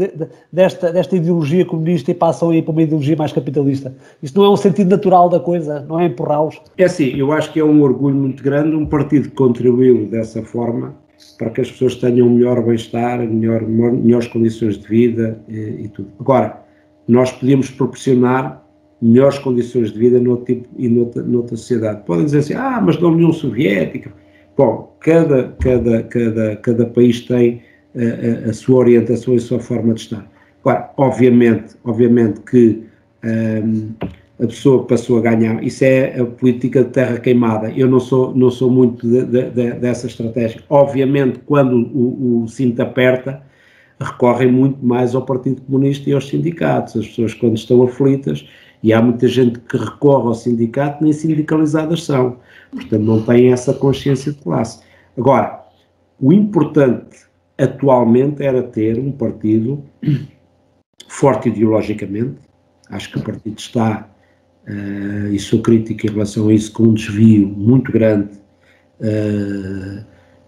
desta ideologia comunista e passam a ir para uma ideologia mais capitalista. Isto não é um sentido natural da coisa, não é empurrá-los. É assim, eu acho que é um orgulho muito grande um partido que contribuiu dessa forma para que as pessoas tenham um melhor bem-estar, melhores condições de vida e tudo. Agora, nós podíamos proporcionar melhores condições de vida noutra sociedade. Podem dizer assim, mas da União Soviética. Bom, cada país tem a sua orientação e a sua forma de estar. Agora, obviamente que a pessoa passou a ganhar, isso é a política de terra queimada. Eu não sou muito dessa estratégia. Obviamente, quando o cinto aperta, recorrem muito mais ao Partido Comunista e aos sindicatos. As pessoas, quando estão aflitas, e há muita gente que recorre ao sindicato, nem sindicalizadas são. Portanto, não têm essa consciência de classe. Agora, o importante atualmente era ter um partido forte ideologicamente. Acho que o partido está, e sou crítico em relação a isso, com um desvio muito grande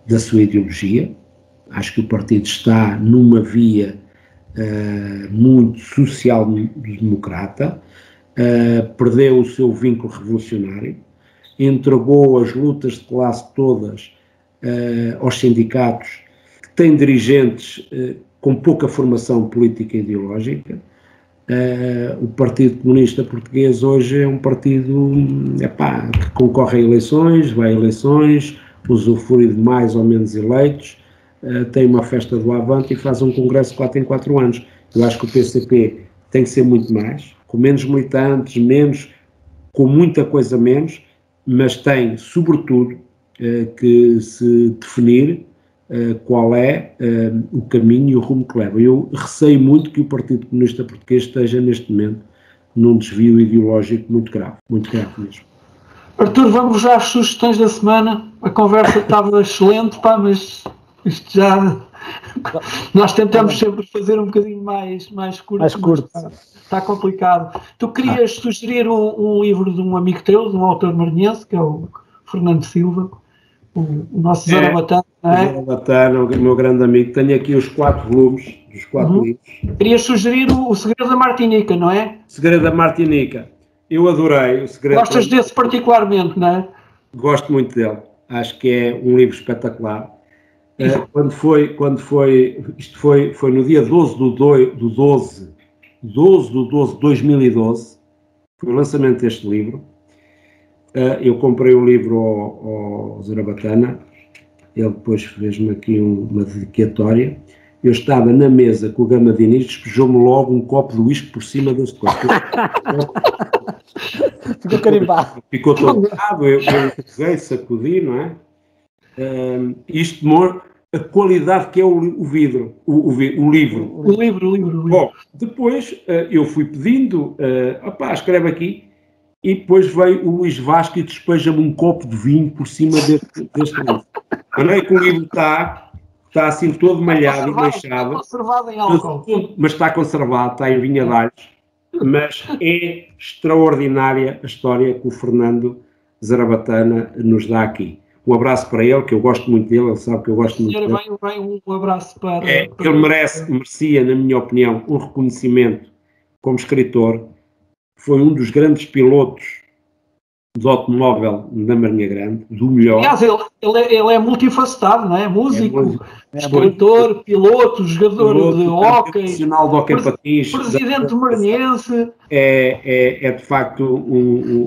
da sua ideologia. Acho que o partido está numa via muito social-democrata, perdeu o seu vínculo revolucionário, entregou as lutas de classe todas aos sindicatos, que têm dirigentes com pouca formação política e ideológica. O Partido Comunista Português hoje é um partido que concorre a eleições, vai a eleições, usufrui de mais ou menos eleitos, tem uma festa do Avante e faz um congresso 4 em 4 anos. Eu acho que o PCP tem que ser muito mais, com menos militantes, com muita coisa menos, mas tem, sobretudo, que se definir qual é o caminho e o rumo que leva. Eu receio muito que o Partido Comunista Português esteja, neste momento, num desvio ideológico muito grave mesmo. Artur, vamos já às sugestões da semana. A conversa estava excelente, mas isto já... Nós tentamos sempre fazer um bocadinho mais curto. Mais curto. Está complicado. Tu querias sugerir um livro de um amigo teu, de um autor maranhense, que é o Fernando Silva, o nosso Zarabatana, não é? Zarabatana, o meu grande amigo. Tenho aqui os 4 volumes, os 4 livros. Querias sugerir o Segredo da Martinica, não é? Segredo da Martinica. Eu adorei o Segredo. Gostas desse particularmente, não é? Gosto muito dele. Acho que é um livro espetacular. Isto foi no dia 12 de 2012, foi o lançamento deste livro. Eu comprei o livro ao Zarabatana, ele depois fez-me aqui uma dedicatória. Eu estava na mesa com o Gama Diniz, despejou-me logo um copo de uísque por cima deste copo. Ficou carimbado. Ficou tombado, eu usei, sacudi, não é? Isto demora a qualidade que é o vidro, o livro. O livro. Bom, depois eu fui pedindo, escreve aqui, e depois veio o Luís Vasco e despeja-me um copo de vinho por cima deste livro. Não é que o livro está assim todo malhado e manchado. Está conservado em álcool. Mas está conservado, está em vinha de alhos. Mas é extraordinária a história que o Fernando Zarabatana nos dá aqui. Um abraço para ele, que eu gosto muito dele, ele sabe que eu gosto muito dele. Bem, um abraço para... Ele merecia, na minha opinião, um reconhecimento como escritor. Foi um dos grandes pilotos do automóvel da Marinha Grande, do melhor. Aliás, ele é multifacetado, não é? Músico, escritor, piloto, jogador de hóquei, profissional de hóquei patins, presidente maranhense. É de facto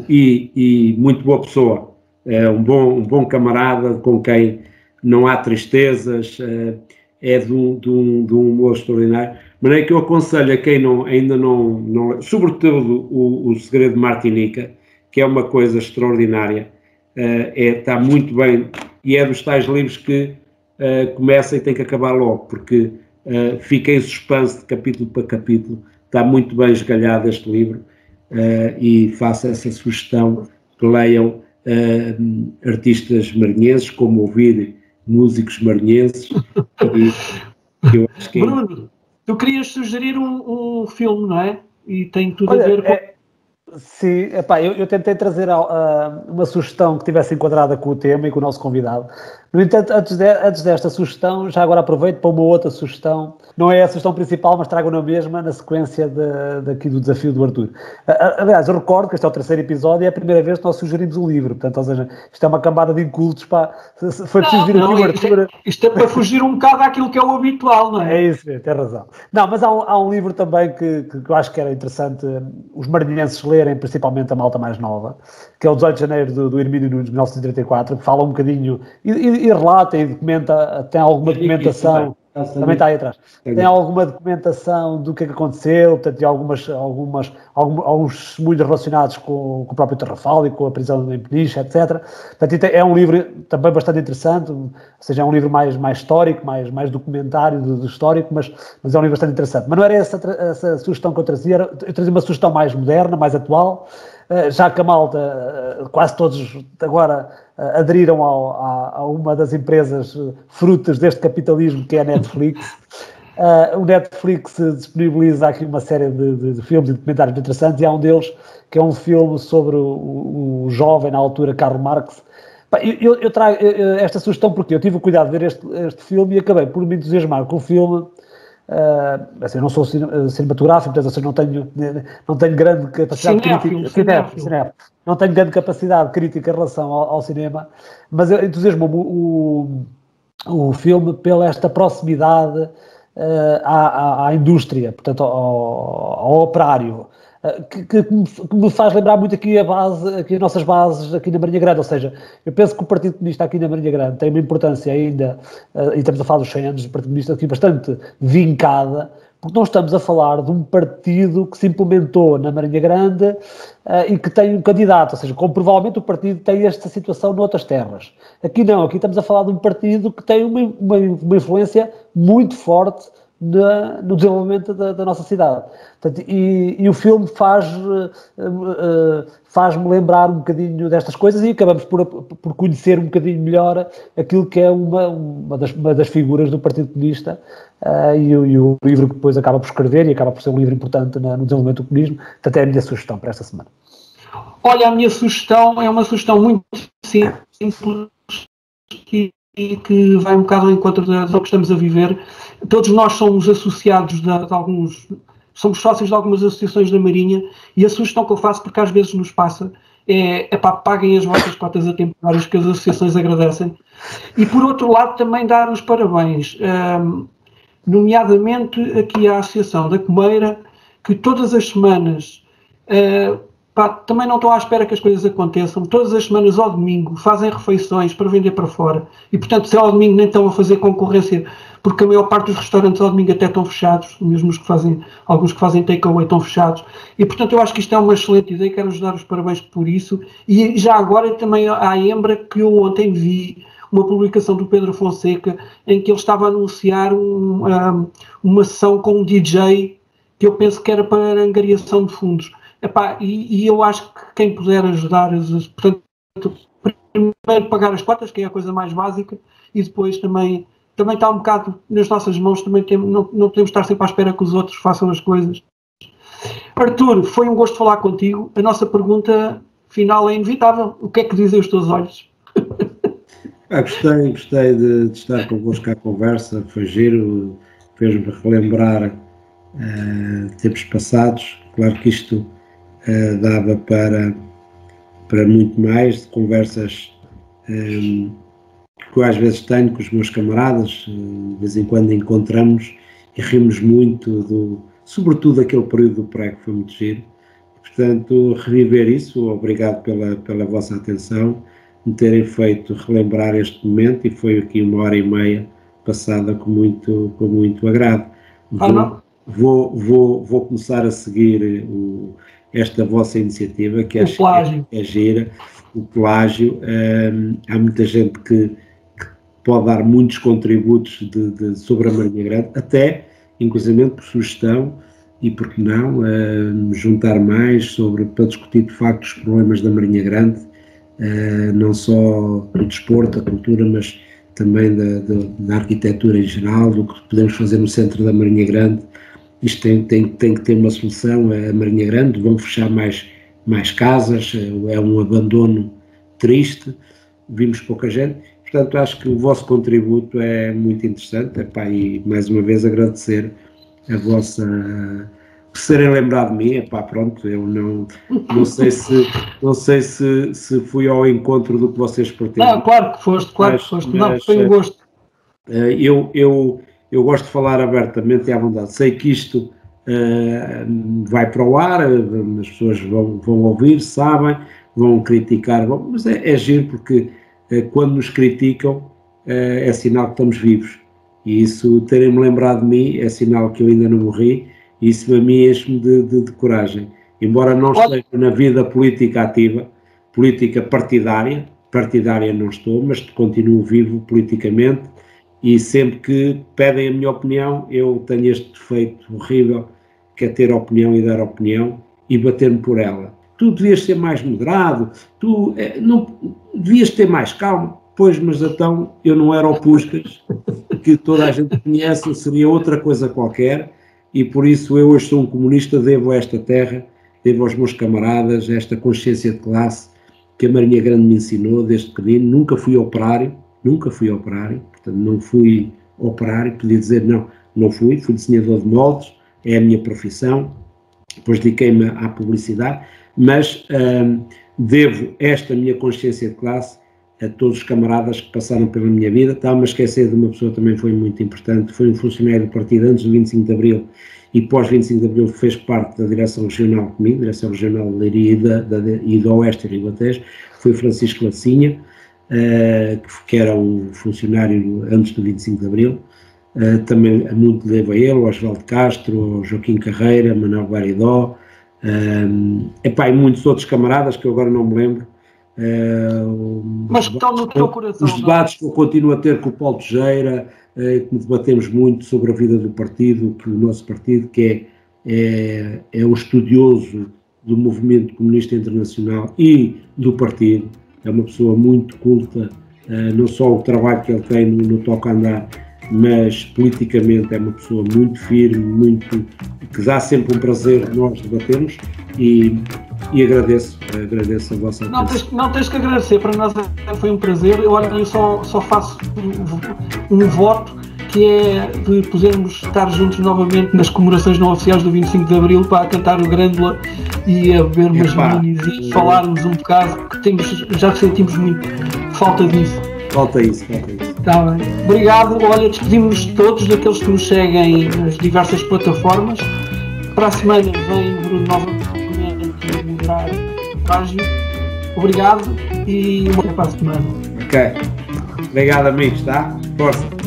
e muito boa pessoa. É um bom camarada com quem não há tristezas, é de um humor extraordinário. Mas é que eu aconselho a quem ainda não sobretudo o Segredo de Martinica, que é uma coisa extraordinária, está muito bem, e é dos tais livros que começa e tem que acabar logo, porque fica em suspense de capítulo para capítulo, está muito bem esgalhado este livro, e faço essa sugestão que leiam artistas maranhenses, como ouvir músicos maranhenses, e eu acho que... Bruno, tu querias sugerir um filme, não é? E tem tudo a ver com... Sim, eu tentei trazer uma sugestão que tivesse enquadrada com o tema e com o nosso convidado. No entanto, antes desta sugestão, já agora aproveito para uma outra sugestão. Não é a sugestão principal, mas trago na mesma, na sequência daqui do desafio do Arthur. Aliás, eu recordo que este é o 3º episódio e é a primeira vez que nós sugerimos um livro. Portanto, ou seja, isto é uma cambada de incultos. Foi preciso vir aqui o Arthur. Isto é para fugir um bocado àquilo que é o habitual, não é? É isso mesmo, tem razão. Não, mas há um livro também que eu acho que era interessante os maranhenses lerem, principalmente a malta mais nova, que é o 18 de janeiro do Hermínio Nunes, de 1934, que fala um bocadinho e relata e documenta, tem alguma documentação. Também está aí atrás. Tem alguma documentação do que é que aconteceu, portanto, e alguns testemunhos relacionados com o próprio Tarrafal e com a prisão em Peniche, etc. Portanto, é um livro também bastante interessante, ou seja, é um livro mais histórico, mais documentário do histórico, mas é um livro bastante interessante. Mas não era essa sugestão que eu trazia, eu trazia uma sugestão mais moderna, mais atual, já que a malta, quase todos agora aderiram a uma das empresas frutas deste capitalismo, que é a Netflix. O Netflix disponibiliza aqui uma série de filmes e documentários interessantes, e há um deles que é um filme sobre o jovem, na altura, Karl Marx. Eu trago esta sugestão porque eu tive o cuidado de ver este filme e acabei por me entusiasmar com o filme. Assim, eu não sou cinematográfico, portanto, não tenho grande capacidade crítica. Não tenho grande capacidade crítica em relação ao cinema, mas entusiasmou-me o filme pela esta proximidade à indústria, portanto, ao operário, que me faz lembrar muito aqui as nossas bases aqui na Marinha Grande. Ou seja, eu penso que o Partido Comunista aqui na Marinha Grande tem uma importância ainda, e estamos a falar dos 100 anos do Partido Comunista aqui, bastante vincada, porque nós estamos a falar de um partido que se implementou na Marinha Grande e que tem um candidato, ou seja, como provavelmente o partido tem esta situação noutras terras. Aqui não, aqui estamos a falar de um partido que tem uma influência muito forte no desenvolvimento da nossa cidade. Portanto, e o filme faz-me lembrar um bocadinho destas coisas, e acabamos por conhecer um bocadinho melhor aquilo que é uma das figuras do Partido Comunista, e o livro que depois acaba por escrever, e acaba por ser um livro importante no desenvolvimento do comunismo. Portanto, é a minha sugestão para esta semana. Olha, a minha sugestão é uma sugestão muito simples e que vai um bocado ao encontro do que estamos a viver. Todos nós somos associados somos sócios de algumas associações da Marinha, e a sugestão que eu faço, porque às vezes nos passa, é paguem as vossas cotas atemporárias, que as associações agradecem. E por outro lado também dar os parabéns, nomeadamente aqui à Associação da Comeira, que todas as semanas Pá, também não estou à espera que as coisas aconteçam. Todas as semanas ao domingo fazem refeições para vender para fora. E, portanto, se é ao domingo nem estão a fazer concorrência, porque a maior parte dos restaurantes ao domingo até estão fechados, mesmo os que fazem, alguns que fazem takeaway estão fechados. E, portanto, eu acho que isto é uma excelente ideia. Quero dar os parabéns por isso. E já agora também à Embra, que eu ontem vi uma publicação do Pedro Fonseca em que ele estava a anunciar uma sessão com um DJ que eu penso que era para angariação de fundos. Epá, e eu acho que quem puder ajudar, portanto, primeiro pagar as cotas, que é a coisa mais básica, e depois também está um bocado nas nossas mãos, também não podemos estar sempre à espera que os outros façam as coisas. Artur, foi um gosto falar contigo. A nossa pergunta final é inevitável. O que é que dizem os teus olhos? Gostei de estar convosco à conversa, foi giro, fez-me relembrar tempos passados. Claro que isto dava para muito mais, de conversas que eu às vezes tenho com os meus camaradas, de vez em quando encontramos e rimos muito, sobretudo aquele período do pré que foi muito giro. Portanto, reviver isso, obrigado pela vossa atenção, me terem feito relembrar este momento, e foi aqui 1h30 passada com muito agrado. Vou começar a seguir esta vossa iniciativa, que é gira, o Pelágio. Há muita gente que pode dar muitos contributos sobre a Marinha Grande, até, inclusive por sugestão, e por que não, juntar mais para discutir de facto os problemas da Marinha Grande, não só do desporto, da cultura, mas também da arquitetura em geral, do que podemos fazer no centro da Marinha Grande. Isto tem que ter uma solução. A Marinha Grande, vão fechar mais casas, é um abandono triste, vimos pouca gente. Portanto, acho que o vosso contributo é muito interessante. Epá, e mais uma vez agradecer a vossa... por serem lembrado de mim. Epá, pronto, eu não sei se fui ao encontro do que vocês pretendem. Não, claro que foste. Não, foi um gosto. Eu gosto de falar abertamente e à vontade. Sei que isto vai para o ar, as pessoas vão ouvir, sabem, vão criticar, mas é giro, porque quando nos criticam é sinal que estamos vivos. E isso, terem-me lembrado de mim, é sinal que eu ainda não morri, e isso para mim enche-me de coragem. Embora não esteja na vida política ativa, política partidária não estou, mas continuo vivo politicamente. E sempre que pedem a minha opinião, eu tenho este defeito horrível, que é ter opinião e dar opinião e bater-me por ela. Tu devias ser mais moderado, tu não devias ter mais calma. Pois, mas então eu não era o Puskas, que toda a gente conhece, eu seria outra coisa qualquer, e por isso eu hoje sou um comunista, devo a esta terra, devo aos meus camaradas, esta consciência de classe que a Marinha Grande me ensinou desde pequenino. Nunca fui operário, portanto não fui operário, podia dizer não fui desenhador de moldes, é a minha profissão, depois dediquei-me à publicidade, mas devo esta minha consciência de classe a todos os camaradas que passaram pela minha vida. Estava-me a esquecer de uma pessoa que também foi muito importante, foi um funcionário do partido antes do 25 de Abril e pós 25 de Abril fez parte da direção regional comigo, direção regional de Leiria e do Oeste e Ribatejo, foi o Francisco Lacinha, que era um funcionário antes do 25 de Abril. Também muito devo a ele, ao Osvaldo Castro, ao Joaquim Carreira, Manuel Baridó, e muitos outros camaradas que eu agora não me lembro. Mas que estão no teu coração. Os debates que eu continuo a ter com o Paulo Teixeira, que debatemos muito sobre a vida do partido, que o nosso partido, que é um estudioso do movimento comunista internacional e do partido, é uma pessoa muito culta, não só o trabalho que ele tem no toque a andar, mas politicamente é uma pessoa muito firme, que dá sempre um prazer nós debatermos, e agradeço a vossa atenção. Não tens que agradecer, para nós foi um prazer. Eu só faço um voto, que é de podermos estar juntos novamente nas comemorações não oficiais do 25 de Abril, para cantar o Grândola e a beber umas minis e falarmos um bocado, porque já sentimos muito falta disso. Falta isso. Está bem. Obrigado. Olha, despedimos-nos todos daqueles que nos seguem nas diversas plataformas. Para a semana vem Bruno novamente de moderar Plágio. Obrigado e até para a semana. Ok. Obrigado, amigos, tá? Força.